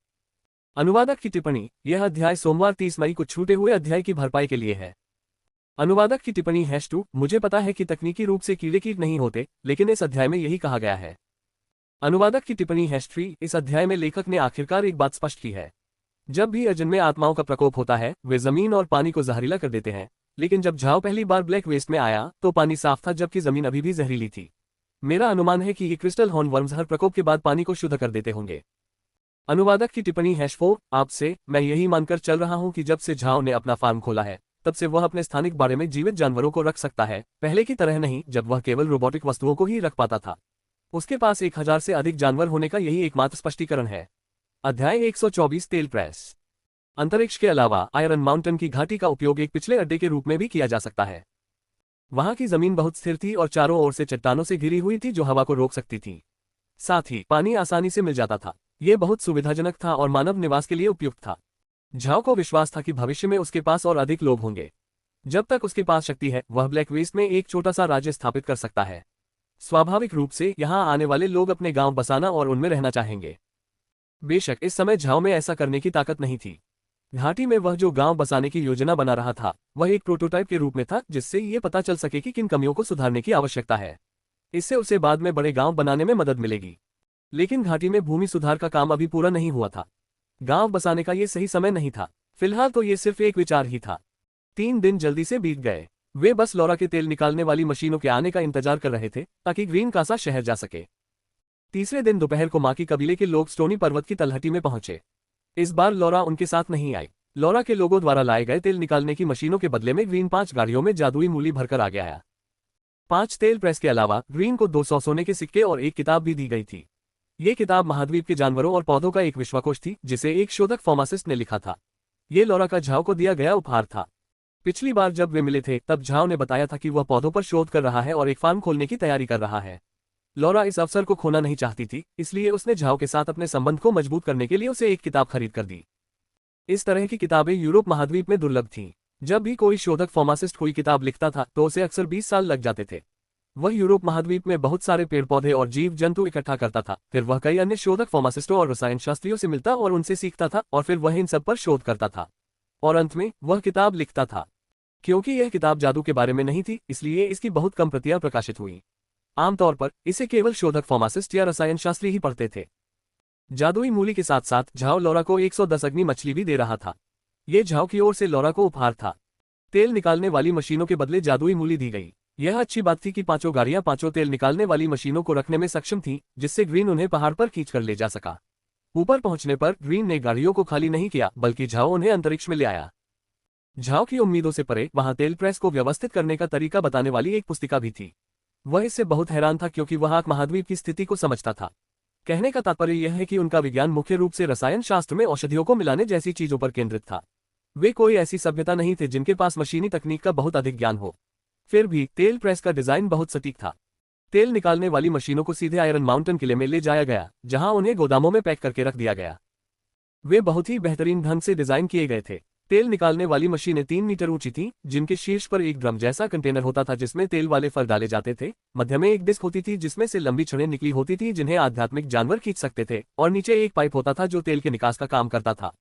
अनुवादक की टिप्पणी, यह अध्याय सोमवार 30 मई को छूटे हुए अध्याय की भरपाई के लिए है। अनुवादक की टिप्पणी #2 मुझे पता है कि तकनीकी रूप से कीड़े कीट नहीं होते, लेकिन इस अध्याय में यही कहा गया है। अनुवादक की टिप्पणी #3 इस अध्याय में लेखक ने आखिरकार एक बात स्पष्ट की है। जब भी अजन्मे आत्माओं का प्रकोप होता है, वे जमीन और पानी को जहरीला कर देते हैं, लेकिन जब झाओ पहली बार ब्लैक वेस्ट में आया तो पानी साफ था जबकि जमीन अभी भी जहरीली थी। मेरा अनुमान है कि ये क्रिस्टल हॉर्नवर्म्स हर प्रकोप के बाद पानी को शुद्ध कर देते होंगे। अनुवादक की टिप्पणी #4 आपसे, मैं यही मानकर चल रहा हूं कि जब से झाओ ने अपना फार्म खोला है, तब से वह अपने स्थानिक बाड़े में जीवित जानवरों को रख सकता है, पहले की तरह नहीं जब वह केवल रोबोटिक वस्तुओं को ही रख पाता था। उसके पास 1000 से अधिक जानवर होने का यही एकमात्र स्पष्टीकरण है। अध्याय 124 तेल प्रेस। अंतरिक्ष के अलावा आयरन माउंटेन की घाटी का उपयोग एक पिछले अड्डे के रूप में भी किया जा सकता है। वहां की जमीन बहुत स्थिर थी और चारों ओर से चट्टानों से घिरी हुई थी जो हवा को रोक सकती थी। साथ ही पानी आसानी से मिल जाता था। यह बहुत सुविधाजनक था और मानव निवास के लिए उपयुक्त था। झाओ को विश्वास था कि भविष्य में उसके पास और अधिक लोग होंगे। जब तक उसके पास शक्ति है, वह ब्लैक वेस्ट में एक छोटा सा राज्य स्थापित कर सकता है। स्वाभाविक रूप से यहां आने वाले लोग अपने गांव बसाना और उनमें रहना चाहेंगे। बेशक इस समय झाओ में ऐसा करने की ताकत नहीं थी। घाटी में वह जो गांव बसाने की योजना बना रहा था, वह एक प्रोटोटाइप के रूप में था जिससे ये पता चल सके कि किन कमियों को सुधारने की आवश्यकता है। इससे उसे बाद में बड़े गांव बनाने में मदद मिलेगी। लेकिन घाटी में भूमि सुधार का काम अभी पूरा नहीं हुआ था। गांव बसाने का ये सही समय नहीं था। फिलहाल तो ये सिर्फ एक विचार ही था। 3 दिन जल्दी से बीत गए। वे बस लॉरा के तेल निकालने वाली मशीनों के आने का इंतजार कर रहे थे ताकि ग्रीन कासा शहर जा सके। तीसरे दिन दोपहर को माकी कबीले के लोग स्टोनी पर्वत की तलहटी में पहुंचे। इस बार लॉरा उनके साथ नहीं आई। लॉरा के लोगों द्वारा लाए गए तेल निकालने की मशीनों के बदले में ग्रीन 5 गाड़ियों में जादुई मूली भरकर आ गया। 5 तेल प्रेस के अलावा ग्रीन को 200 सोने के सिक्के और एक किताब भी दी गई थी। ये किताब महाद्वीप के जानवरों और पौधों का एक विश्वकोश थी जिसे एक शोधक फार्मासिस्ट ने लिखा था। ये लॉरा का झाओ को दिया गया उपहार था। पिछली बार जब वे मिले थे तब झाओ ने बताया था कि वह पौधों पर शोध कर रहा है और एक फार्म खोलने की तैयारी कर रहा है। लॉरा इस अवसर को खोना नहीं चाहती थी, इसलिए उसने झाओ के साथ अपने संबंध को मजबूत करने के लिए उसे एक किताब खरीद कर दी। इस तरह की किताबें यूरोप महाद्वीप में दुर्लभ थीं। जब भी कोई शोधक फार्मासिस्ट कोई किताब लिखता था तो उसे अक्सर 20 साल लग जाते थे। वह यूरोप महाद्वीप में बहुत सारे पेड़ पौधे और जीव जंतु इकट्ठा करता था, फिर वह कई अन्य शोधक फार्मासिस्टों और रसायन शास्त्रियों से मिलता और उनसे सीखता था और फिर वह इन सब पर शोध करता था और अंत में वह किताब लिखता था। क्योंकि यह किताब जादू के बारे में नहीं थी, इसलिए इसकी बहुत कम प्रतियां प्रकाशित हुई। आमतौर पर इसे केवल शोधक फार्मासिस्ट या रसायन शास्त्री ही पढ़ते थे। जादुई मूली के साथ साथ झाओ लॉरा को 110 अग्नि मछली भी दे रहा था। यह झाओ की ओर से लॉरा को उपहार था। तेल निकालने वाली मशीनों के बदले जादुई मूली दी गई। यह अच्छी बात थी कि 5 गाड़ियां 5 तेल निकालने वाली मशीनों को रखने में सक्षम थीं, जिससे ग्रीन उन्हें पहाड़ पर खींचकर ले जा सका। ऊपर पहुंचने पर ग्रीन ने गाड़ियों को खाली नहीं किया, बल्कि झाओ उन्हें अंतरिक्ष में ले आया। झाओ की उम्मीदों से परे वहां तेल प्रेस को व्यवस्थित करने का तरीका बताने वाली एक पुस्तिका भी थी। वह इससे बहुत हैरान था क्योंकि वह आक महाद्वीप की स्थिति को समझता था। कहने का तात्पर्य यह है कि उनका विज्ञान मुख्य रूप से रसायन शास्त्र में औषधियों को मिलाने जैसी चीजों पर केंद्रित था। वे कोई ऐसी सभ्यता नहीं थे जिनके पास मशीनी तकनीक का बहुत अधिक ज्ञान हो। फिर भी तेल प्रेस का डिजाइन बहुत सटीक था। तेल निकालने वाली मशीनों को सीधे आयरन माउंटेन किले में ले जाया गया, जहां उन्हें गोदामों में पैक करके रख दिया गया। वे बहुत ही बेहतरीन ढंग से डिजाइन किए गए थे। तेल निकालने वाली मशीनें 3 मीटर ऊंची थीं, जिनके शीर्ष पर एक ड्रम जैसा कंटेनर होता था जिसमें तेल वाले फल डाले जाते थे। मध्य में एक डिस्क होती थी जिसमें से लंबी छड़ें निकली होती थी जिन्हें आध्यात्मिक जानवर खींच सकते थे, और नीचे एक पाइप होता था जो तेल के निकास का काम करता था।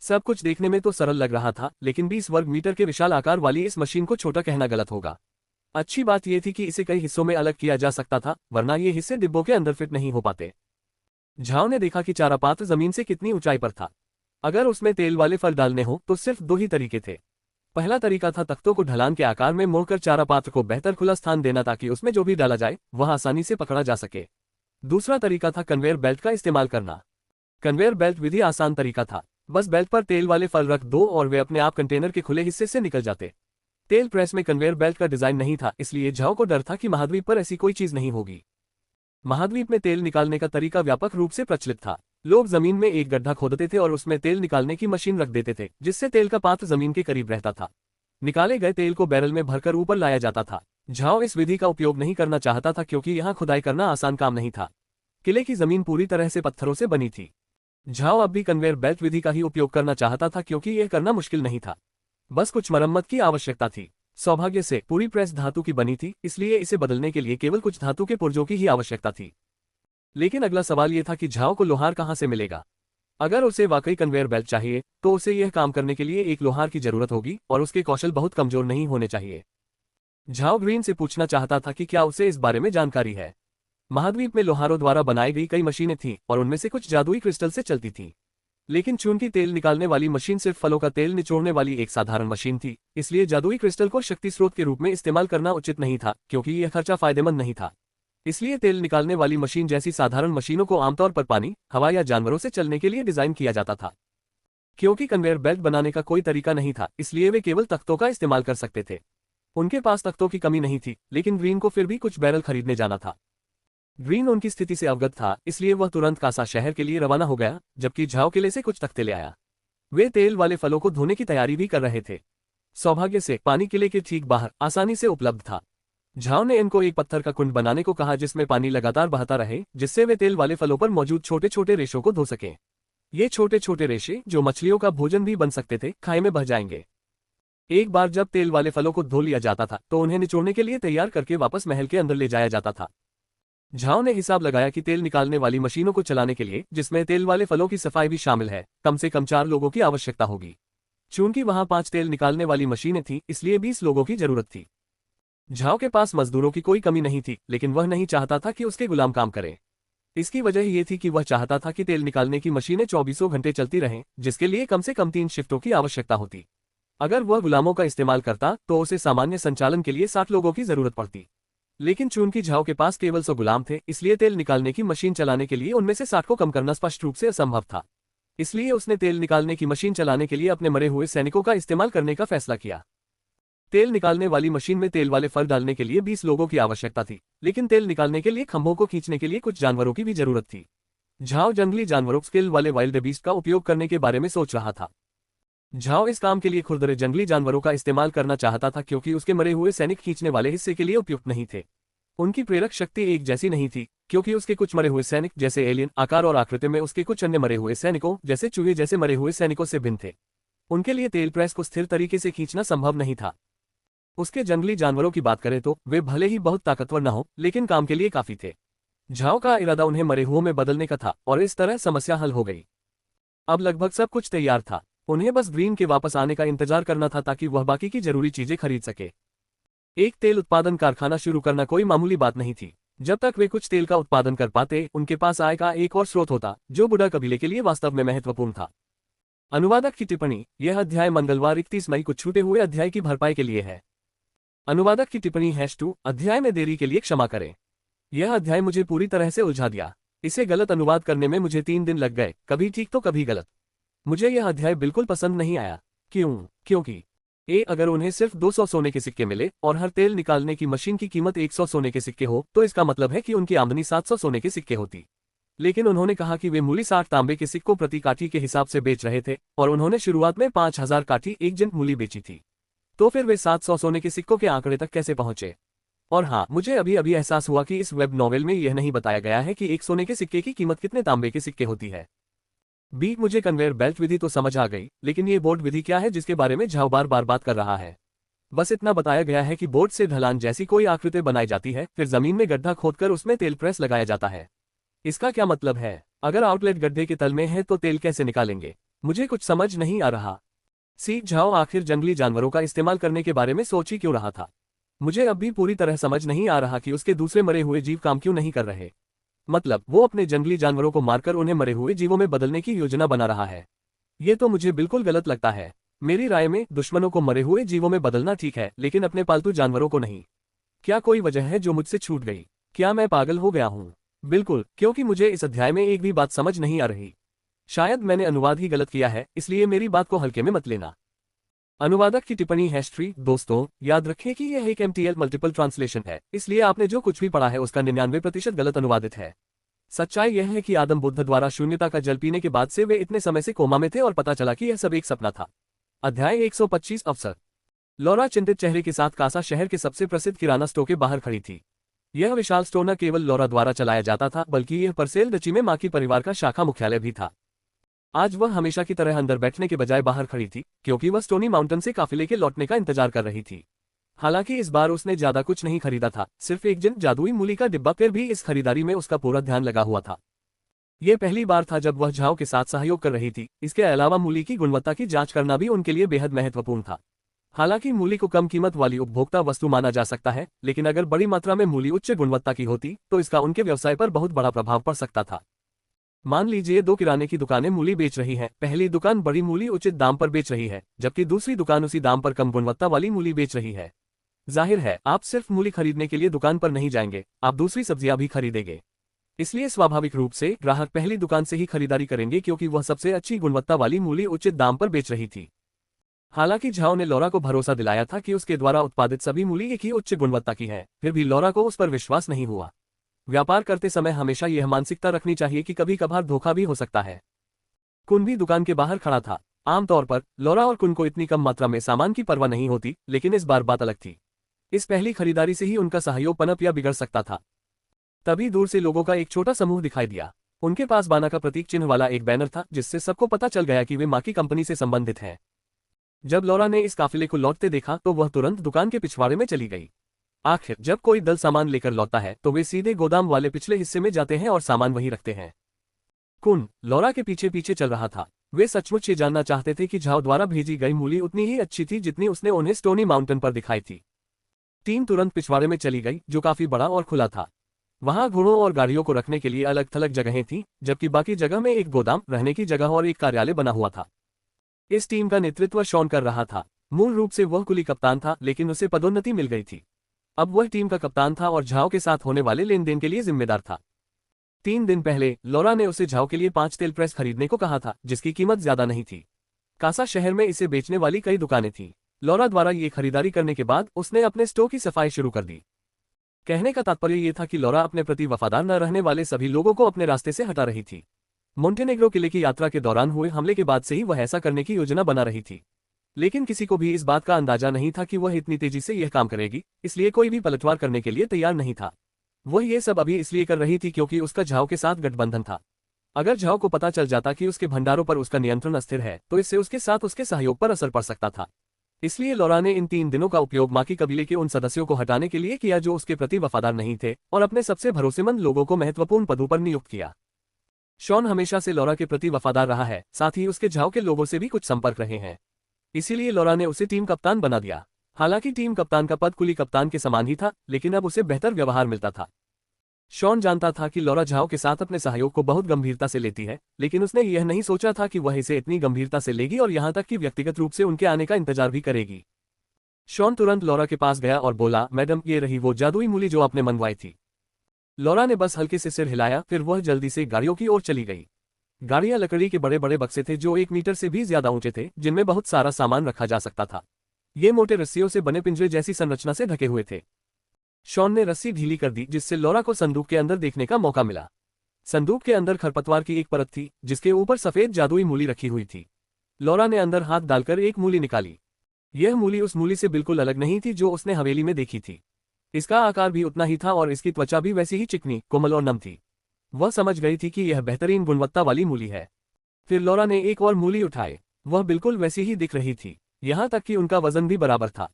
सब कुछ देखने में तो सरल लग रहा था, लेकिन 20 वर्ग मीटर के विशाल आकार वाली इस मशीन को छोटा कहना गलत होगा। अच्छी बात यह थी कि इसे कई हिस्सों में अलग किया जा सकता था, वरना ये हिस्से डिब्बों के अंदर फिट नहीं हो पाते। झाओ ने देखा कि चारा पात्र जमीन से कितनी ऊंचाई पर था। अगर उसमें तेल वाले फल डालने हो तो सिर्फ 2 ही तरीके थे। पहला तरीका था तख्तों को ढलान के आकार में मोड़कर चारा पात्र को बेहतर खुला स्थान देना ताकि उसमें जो भी डाला जाए वह आसानी से पकड़ा जा सके। दूसरा तरीका था कन्वेयर बेल्ट का इस्तेमाल करना। कन्वेयर बेल्ट विधि आसान तरीका था। बस बेल्ट पर तेल वाले फल रख दो और वे अपने आप कंटेनर के खुले हिस्से से निकल जाते। तेल प्रेस में कन्वेयर बेल्ट का डिजाइन नहीं था, इसलिए झाओ को डर था कि महाद्वीप पर ऐसी कोई चीज नहीं होगी। महाद्वीप में तेल निकालने का तरीका व्यापक रूप से प्रचलित था। लोग जमीन में एक गड्ढा खोदते थे और उसमें तेल निकालने की मशीन रख देते थे, जिससे तेल का पात्र जमीन के करीब रहता था। निकाले गए तेल को बैरल में भरकर ऊपर लाया जाता था। झाओ इस विधि का उपयोग नहीं करना चाहता था क्योंकि यहाँ खुदाई करना आसान काम नहीं था। किले की जमीन पूरी तरह से पत्थरों से बनी थी। झाओ अब भी कन्वेयर बेल्ट विधि का ही उपयोग करना चाहता था क्योंकि यह करना मुश्किल नहीं था, बस कुछ मरम्मत की आवश्यकता थी। सौभाग्य से पूरी प्रेस धातु की बनी थी, इसलिए इसे बदलने के लिए केवल कुछ धातु के पुर्जों की ही आवश्यकता थी। लेकिन अगला सवाल यह था कि झाओ को लोहार कहाँ से मिलेगा। अगर उसे वाकई कन्वेयर बेल्ट चाहिए तो उसे यह काम करने के लिए एक लोहार की जरूरत होगी और उसके कौशल बहुत कमजोर नहीं होने चाहिए। झाओ ग्रीन से पूछना चाहता था कि क्या उसे इस बारे में जानकारी है। महाद्वीप में लोहारों द्वारा बनाई गई कई मशीनें थीं और उनमें से कुछ जादुई क्रिस्टल से चलती थीं। लेकिन चूंकि तेल निकालने वाली मशीन सिर्फ फलों का तेल निचोड़ने वाली एक साधारण मशीन थी, इसलिए जादुई क्रिस्टल को शक्ति स्रोत के रूप में इस्तेमाल करना उचित नहीं था क्योंकि यह खर्चा फायदेमंद नहीं था। इसलिए तेल निकालने वाली मशीन जैसी साधारण मशीनों को आमतौर पर पानी, हवा या जानवरों से चलने के लिए डिजाइन किया जाता था। क्योंकि कन्वेयर बेल्ट बनाने का कोई तरीका नहीं था, इसलिए वे केवल तख्तों का इस्तेमाल कर सकते थे। उनके पास तख्तों की कमी नहीं थी, लेकिन ग्रीन को फिर भी कुछ बैरल खरीदने जाना था। ग्रीन उनकी स्थिति से अवगत था, इसलिए वह तुरंत कासा शहर के लिए रवाना हो गया, जबकि झाओ किले से कुछ तख्ते ले आया। वे तेल वाले फलों को धोने की तैयारी भी कर रहे थे। सौभाग्य से पानी किले के ठीक बाहर आसानी से उपलब्ध था। झाओ ने इनको एक पत्थर का कुंड बनाने को कहा जिसमें पानी लगातार बहता रहे, जिससे वे तेल वाले फलों पर मौजूद छोटे छोटे रेशों को धो सकें। ये छोटे छोटे रेशे, जो मछलियों का भोजन भी बन सकते थे, खाई में बह जाएंगे। एक बार जब तेल वाले फलों को धो लिया जाता था तो उन्हें निचोड़ने के लिए तैयार करके वापस महल के अंदर ले जाया जाता था। झाओ ने हिसाब लगाया कि तेल निकालने वाली मशीनों को चलाने के लिए, जिसमें तेल वाले फलों की सफाई भी शामिल है, कम से कम 4 लोगों की आवश्यकता होगी। चूंकि वहां 5 तेल निकालने वाली मशीनें थीं, इसलिए 20 लोगों की जरूरत थी। झाओ के पास मजदूरों की कोई कमी नहीं थी, लेकिन वह नहीं चाहता था कि उसके गुलाम काम करें। इसकी वजह ये थी कि वह चाहता था कि तेल निकालने की मशीनें 24 घंटे चलती रहें, जिसके लिए कम से कम 3 शिफ्टों की आवश्यकता होती। अगर वह गुलामों का इस्तेमाल करता तो उसे सामान्य संचालन के लिए 60 लोगों की जरूरत पड़ती। लेकिन चूंकि झाओ के पास केवल 100 गुलाम थे, इसलिए तेल निकालने की मशीन चलाने के लिए उनमें से 60 को कम करना स्पष्ट रूप से असंभव था। इसलिए उसने तेल निकालने की मशीन चलाने के लिए अपने मरे हुए सैनिकों का इस्तेमाल करने का फैसला किया। तेल निकालने वाली मशीन में तेल वाले फल डालने के लिए 20 लोगों की आवश्यकता थी, लेकिन तेल निकालने के लिए खंभों को खींचने के लिए कुछ जानवरों की भी जरूरत थी। झाओ जंगली जानवरों स्किल वाले वाइल्ड बीस्ट का उपयोग करने के बारे में सोच रहा था। झाओ इस काम के लिए खुरदरे जंगली जानवरों का इस्तेमाल करना चाहता था क्योंकि उसके मरे हुए सैनिक खींचने वाले हिस्से के लिए उपयुक्त नहीं थे। उनकी प्रेरक शक्ति एक जैसी नहीं थी, क्योंकि उसके कुछ मरे हुए सैनिक जैसे एलियन आकार और आकृति में उसके कुछ अन्य मरे हुए सैनिकों जैसे चूहे जैसे मरे हुए सैनिकों से भिन्न थे। उनके लिए तेल प्रेस को स्थिर तरीके से खींचना संभव नहीं था। उसके जंगली जानवरों की बात करें तो वे भले ही बहुत ताकतवर न हो, लेकिन काम के लिए काफी थे। झाओ का इरादा उन्हें मरे हुओं में बदलने का था और इस तरह समस्या हल हो गई। अब लगभग सब कुछ तैयार था, उन्हें बस ग्रीन के वापस आने का इंतजार करना था ताकि वह बाकी की जरूरी चीजें खरीद सके। एक तेल उत्पादन कारखाना शुरू करना कोई मामूली बात नहीं थी। जब तक वे कुछ तेल का उत्पादन कर पाते, उनके पास आय का एक और स्रोत होता, जो बुढ़ा कबीले के लिए वास्तव में महत्वपूर्ण था। अनुवादक की टिप्पणी: यह अध्याय मंगलवार 31 मई को छूटे हुए अध्याय की भरपाई के लिए है। अनुवादक की टिप्पणी #2 अध्याय में देरी के लिए क्षमा करें। यह अध्याय मुझे पूरी तरह से उलझा दिया। इसे गलत अनुवाद करने में मुझे 3 दिन लग गए, कभी ठीक तो कभी गलत। मुझे यह अध्याय बिल्कुल पसंद नहीं आया। क्योंकि अगर उन्हें सिर्फ 200 सोने के सिक्के मिले और हर तेल निकालने की मशीन की कीमत 100 सोने के सिक्के हो, तो इसका मतलब है कि उनकी आमदनी 700 सोने के सिक्के होती। लेकिन उन्होंने कहा कि वे मूली 60 तांबे के सिक्कों प्रति काठी के हिसाब से बेच रहे थे और उन्होंने शुरुआत में 5000 काठी एक जिंद मूली बेची थी। तो फिर वे 700 सोने के सिक्कों के आंकड़े तक कैसे पहुंचे? और हाँ, मुझे अभी अभी एहसास हुआ कि इस वेब नॉवेल में यह नहीं बताया गया है कि एक सोने के सिक्के की कीमत कितने तांबे के सिक्के होती है। मुझे कन्वेयर बेल्ट विधि तो समझ आ गई, लेकिन ये बोर्ड विधि क्या है जिसके बारे में झाओ बार बार बात कर रहा है? बस इतना बताया गया है कि बोर्ड से ढलान जैसी कोई आकृति बनाई जाती है, फिर जमीन में गड्ढा खोदकर उसमें तेल प्रेस लगाया जाता है। इसका क्या मतलब है? अगर आउटलेट गड्ढे के तल में है तो तेल कैसे निकालेंगे? मुझे कुछ समझ नहीं आ रहा। झाओ आखिर जंगली जानवरों का इस्तेमाल करने के बारे में सोच ही क्यों रहा था? मुझे अब भी पूरी तरह समझ नहीं आ रहा कि उसके दूसरे मरे हुए जीव काम क्यों नहीं कर रहे। मतलब वो अपने जंगली जानवरों को मारकर उन्हें मरे हुए जीवों में बदलने की योजना बना रहा है। ये तो मुझे बिल्कुल गलत लगता है। मेरी राय में दुश्मनों को मरे हुए जीवों में बदलना ठीक है, लेकिन अपने पालतू जानवरों को नहीं। क्या कोई वजह है जो मुझसे छूट गई? क्या मैं पागल हो गया हूँ? बिल्कुल, क्योंकि मुझे इस अध्याय में एक भी बात समझ नहीं आ रही। शायद मैंने अनुवाद ही गलत किया है, इसलिए मेरी बात को हल्के में मत लेना। अनुवादक की टिप्पणी #3 दोस्तों, याद रखें कि यह एक MTL मल्टीपल ट्रांसलेशन है, इसलिए आपने जो कुछ भी पढ़ा है उसका 99% गलत अनुवादित है। सच्चाई यह है कि आदम बुद्ध द्वारा शून्यता का जल पीने के बाद से वे इतने समय से कोमा में थे और पता चला कि यह सब एक सपना था। अध्याय 125 अवसर। लॉरा चिंतित चेहरे के साथ कासा शहर के सबसे प्रसिद्ध किराना स्टोर के बाहर खड़ी थी। यह विशाल स्टोर न केवल लॉरा द्वारा चलाया जाता था, बल्कि यह परसेल डची में माकी परिवार का शाखा मुख्यालय भी था। आज वह हमेशा की तरह अंदर बैठने के बजाय बाहर खड़ी थी, क्योंकि वह स्टोनी माउंटेन से काफिले के लौटने का इंतजार कर रही थी। हालांकि इस बार उसने ज्यादा कुछ नहीं खरीदा था, सिर्फ एक जादुई मूली का डिब्बा, फिर भी इस खरीदारी में उसका पूरा ध्यान लगा हुआ था। यह पहली बार था जब वह झाओ के साथ सहयोग कर रही थी। इसके अलावा मूली की गुणवत्ता की जांच करना भी उनके लिए बेहद महत्वपूर्ण था। हालांकि मूली को कम कीमत वाली उपभोक्ता वस्तु माना जा सकता है, लेकिन अगर बड़ी मात्रा में मूली उच्च गुणवत्ता की होती तो इसका उनके व्यवसाय पर बहुत बड़ा प्रभाव पड़ सकता था। मान लीजिए 2 किराने की दुकानें मूली बेच रही हैं। पहली दुकान बड़ी मूली उचित दाम पर बेच रही है, जबकि दूसरी दुकान उसी दाम पर कम गुणवत्ता वाली मूली बेच रही है। जाहिर है आप सिर्फ मूली खरीदने के लिए दुकान पर नहीं जाएंगे, आप दूसरी सब्जियां भी खरीदेंगे। इसलिए स्वाभाविक रूप से ग्राहक पहली दुकान से ही खरीदारी करेंगे, क्योंकि वह सबसे अच्छी गुणवत्ता वाली मूली उचित दाम पर बेच रही थी। हालांकि झाओ ने लॉरा को भरोसा दिलाया था कि उसके द्वारा उत्पादित सभी मूली एक ही उच्च गुणवत्ता की है, फिर भी लॉरा को उस पर विश्वास नहीं हुआ। व्यापार करते समय हमेशा यह मानसिकता रखनी चाहिए कि कभी कभार धोखा भी हो सकता है। कुन भी दुकान के बाहर खड़ा था। आमतौर पर लॉरा और कुन को इतनी कम मात्रा में सामान की परवाह नहीं होती, लेकिन इस बार बात अलग थी। इस पहली खरीदारी से ही उनका सहयोग पनप या बिगड़ सकता था। तभी दूर से लोगों का एक छोटा समूह दिखाई दिया। उनके पास बाना का प्रतीक चिन्ह वाला एक बैनर था, जिससे सबको पता चल गया कि वे माकी कंपनी से संबंधित हैं। जब लॉरा ने इस काफिले को लौटते देखा तो वह तुरंत दुकान के पिछवाड़े में चली गई। आखिर जब कोई दल सामान लेकर लौटता है तो वे सीधे गोदाम वाले पिछले हिस्से में जाते हैं और सामान वहीं रखते हैं। कुन लॉरा के पीछे पीछे चल रहा था। वे सचमुच ये जानना चाहते थे कि झाओ द्वारा भेजी गई मूली उतनी ही अच्छी थी जितनी उसने उन्हें स्टोनी माउंटेन पर दिखाई थी। टीम तुरंत पिछवाड़े में चली गई, जो काफी बड़ा और खुला था। वहां घोड़ों और गाड़ियों को रखने के लिए अलग थलग जगहें थीं, जबकि बाकी जगह में एक गोदाम, रहने की जगह और एक कार्यालय बना हुआ था। इस टीम का नेतृत्व शॉन कर रहा था। मूल रूप से वह कुली कप्तान था, लेकिन उसे पदोन्नति मिल गई थी। अब वह टीम का कप्तान था और झाओ के साथ होने वाले लेन देन के लिए जिम्मेदार था। 3 दिन पहले लॉरा ने उसे झाओ के लिए 5 तेल प्रेस खरीदने को कहा था, जिसकी कीमत ज्यादा नहीं थी। कासा शहर में इसे बेचने वाली कई दुकानें थीं। लॉरा द्वारा ये खरीदारी करने के बाद उसने अपने स्टोर की सफाई शुरू कर दी। कहने का तात्पर्य यह था कि लॉरा अपने प्रति वफादार न रहने वाले सभी लोगों को अपने रास्ते से हटा रही थी। मोंटेनेग्रो किले की यात्रा के दौरान हुए हमले के बाद से ही वह ऐसा करने की योजना बना रही थी, लेकिन किसी को भी इस बात का अंदाजा नहीं था कि वह इतनी तेजी से यह काम करेगी, इसलिए कोई भी पलटवार करने के लिए तैयार नहीं था। वह ये सब अभी इसलिए कर रही थी क्योंकि उसका झाओ के साथ गठबंधन था। अगर झाओ को पता चल जाता कि उसके भंडारों पर उसका नियंत्रण अस्थिर है तो इससे उसके साथ उसके सहयोग पर असर पड़ सकता था। इसलिए लॉरा ने इन 3 दिनों का उपयोग माकी कबीले के उन सदस्यों को हटाने के लिए किया जो उसके प्रति वफादार नहीं थे, और अपने सबसे भरोसेमंद लोगों को महत्वपूर्ण पदों पर नियुक्त किया। शॉन हमेशा से लॉरा के प्रति वफादार रहा है, साथ ही उसके झाओ के लोगों से भी कुछ संपर्क रहे हैं। इसीलिए लॉरा ने उसे टीम कप्तान बना दिया। हालांकि टीम कप्तान का पद कुली कप्तान के समान ही था, लेकिन अब उसे बेहतर व्यवहार मिलता था। शॉन जानता था कि लॉरा झाओ के साथ अपने सहयोग को बहुत गंभीरता से लेती है, लेकिन उसने यह नहीं सोचा था कि वह इसे इतनी गंभीरता से लेगी और यहां तक कि व्यक्तिगत रूप से उनके आने का इंतजार भी करेगी। शॉन तुरंत लॉरा के पास गया और बोला, मैडम, ये रही वो जादुई मूली जो आपने मंगवाई थी। लॉरा ने बस हल्के से सिर हिलाया, फिर वह जल्दी से गाड़ियों की ओर चली गई। गाड़ियां लकड़ी के बड़े बड़े बक्से थे जो 1 मीटर से भी ज्यादा ऊंचे थे, जिनमें बहुत सारा सामान रखा जा सकता था। ये मोटे रस्सियों से बने पिंजरे जैसी संरचना से ढके हुए थे। शॉन ने रस्सी ढीली कर दी, जिससे लॉरा को संदूक के अंदर देखने का मौका मिला। संदूक के अंदर खरपतवार की एक परत थी, जिसके ऊपर सफेद जादुई मूली रखी हुई थी। लॉरा ने अंदर हाथ डालकर एक मूली निकाली। यह मूली उस मूली से बिल्कुल अलग नहीं थी जो उसने हवेली में देखी थी। इसका आकार भी उतना ही था और इसकी त्वचा भी वैसी ही चिकनी, कोमल और नम थी। वह समझ गई थी कि यह बेहतरीन गुणवत्ता वाली मूली है। फिर लॉरा ने एक और मूली उठाई। वह बिल्कुल वैसी ही दिख रही थी, यहां तक कि उनका वजन भी बराबर था।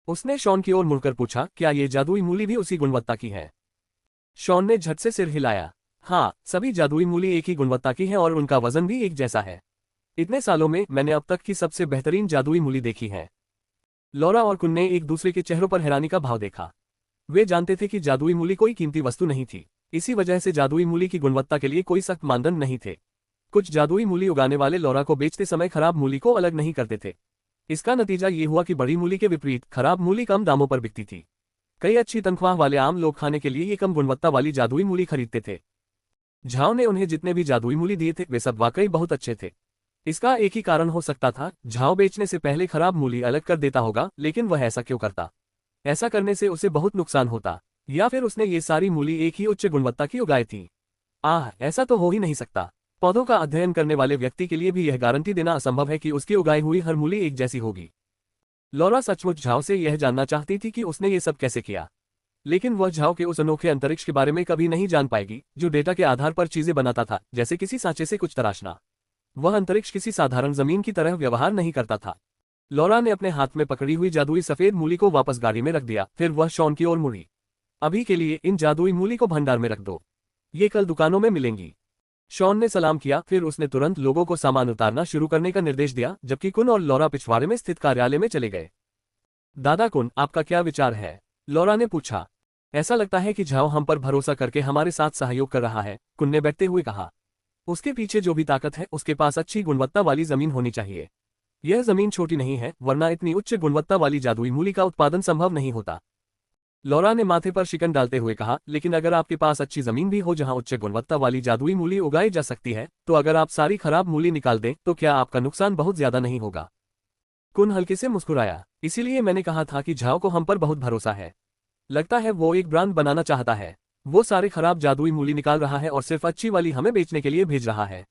उसने शॉन की ओर मुड़कर पूछा, क्या ये जादुई मूली भी उसी गुणवत्ता की है? शॉन ने झट से सिर हिलाया। हाँ, सभी जादुई मूली एक ही गुणवत्ता की है और उनका वजन भी एक जैसा है। इतने सालों में मैंने अब तक की सबसे बेहतरीन जादुई मूली देखी है। लॉरा और कुन ने एक दूसरे के चेहरों पर हैरानी का भाव देखा। वे जानते थे कि जादुई मूली कोई कीमती वस्तु नहीं थी, इसी वजह से जादुई मूली की गुणवत्ता के लिए कोई सख्त मानदंड नहीं थे। कुछ जादुई मूली उगाने वाले लॉरा को बेचते समय खराब मूली को अलग नहीं करते थे। इसका नतीजा ये हुआ कि बड़ी मूली के विपरीत खराब मूली कम दामों पर बिकती थी। कई अच्छी तनख्वाह वाले आम लोग खाने के लिए ये कम गुणवत्ता वाली जादुई मूली खरीदते थे। झाओ ने उन्हें जितने भी जादुई मूली दिए थे वे सब वाकई बहुत अच्छे थे। इसका एक ही कारण हो सकता था, झाओ बेचने से पहले खराब मूली अलग कर देता होगा, लेकिन वह ऐसा क्यों करता? ऐसा करने से उसे बहुत नुकसान होता, या फिर उसने ये सारी मूली एक ही उच्च गुणवत्ता की उगाई थी। आह, ऐसा तो हो ही नहीं सकता। पौधों का अध्ययन करने वाले व्यक्ति के लिए भी यह गारंटी देना असंभव है कि उसकी उगाई हुई हर मूली एक जैसी होगी। लॉरा सचमुच झाओ से यह जानना चाहती थी कि उसने ये सब कैसे किया, लेकिन वह झाओ के उस अनोखे अंतरिक्ष के बारे में कभी नहीं जान पाएगी जो डेटा के आधार पर चीजें बनाता था, जैसे किसी सांचे से कुछ तराशना। वह अंतरिक्ष किसी साधारण जमीन की तरह व्यवहार नहीं करता था। लॉरा ने अपने हाथ में पकड़ी हुई जादुई सफेद मूली को वापस गाड़ी में रख दिया, फिर वह शॉन की ओर मुड़ी। अभी के लिए इन जादुई मूली को भंडार में रख दो, ये कल दुकानों में मिलेंगी। शॉन ने सलाम किया, फिर उसने तुरंत लोगों को सामान उतारना शुरू करने का निर्देश दिया, जबकि कुन और लॉरा पिछवाड़े में स्थित कार्यालय में चले गए। दादा कुन, आपका क्या विचार है? लॉरा ने पूछा। ऐसा लगता है कि झाओ हम पर भरोसा करके हमारे साथ सहयोग कर रहा है, कुन ने बैठते हुए कहा। उसके पीछे जो भी ताकत है उसके पास अच्छी गुणवत्ता वाली जमीन होनी चाहिए। यह जमीन छोटी नहीं है, वरना इतनी उच्च गुणवत्ता वाली जादुई मूली का उत्पादन संभव नहीं होता। लॉरा ने माथे पर शिकन डालते हुए कहा, लेकिन अगर आपके पास अच्छी जमीन भी हो जहां उच्च गुणवत्ता वाली जादुई मूली उगाई जा सकती है, तो अगर आप सारी खराब मूली निकाल दें तो क्या आपका नुकसान बहुत ज्यादा नहीं होगा? कुन हल्के से मुस्कुराया। इसीलिए मैंने कहा था कि झाओ को हम पर बहुत भरोसा है। लगता है वो एक ब्रांड बनाना चाहता है। वो सारे खराब जादुई मूली निकाल रहा है और सिर्फ अच्छी वाली हमें बेचने के लिए भेज रहा है।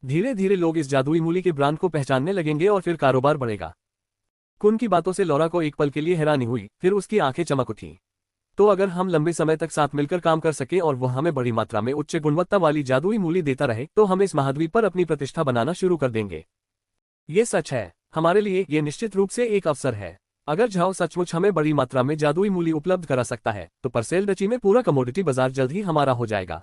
धीरे धीरे लोग इस जादुई मूली के ब्रांड को पहचानने लगेंगे और फिर कारोबार बढ़ेगा। कुन की बातों से लॉरा को एक पल के लिए हैरानी हुई, फिर उसकी आंखें चमक उठी। तो अगर हम लंबे समय तक साथ मिलकर काम कर सके और वह हमें बड़ी मात्रा में उच्च गुणवत्ता वाली जादुई मूली देता रहे, तो हम इस महाद्वीप पर अपनी प्रतिष्ठा बनाना शुरू कर देंगे। ये सच है। हमारे लिए ये निश्चित रूप से एक अवसर है। अगर झाओ सचमुच हमें बड़ी मात्रा में जादुई मूली उपलब्ध करा सकता है, तो परसेल डची में पूरा कमोडिटी बाजार जल्द ही हमारा हो जाएगा।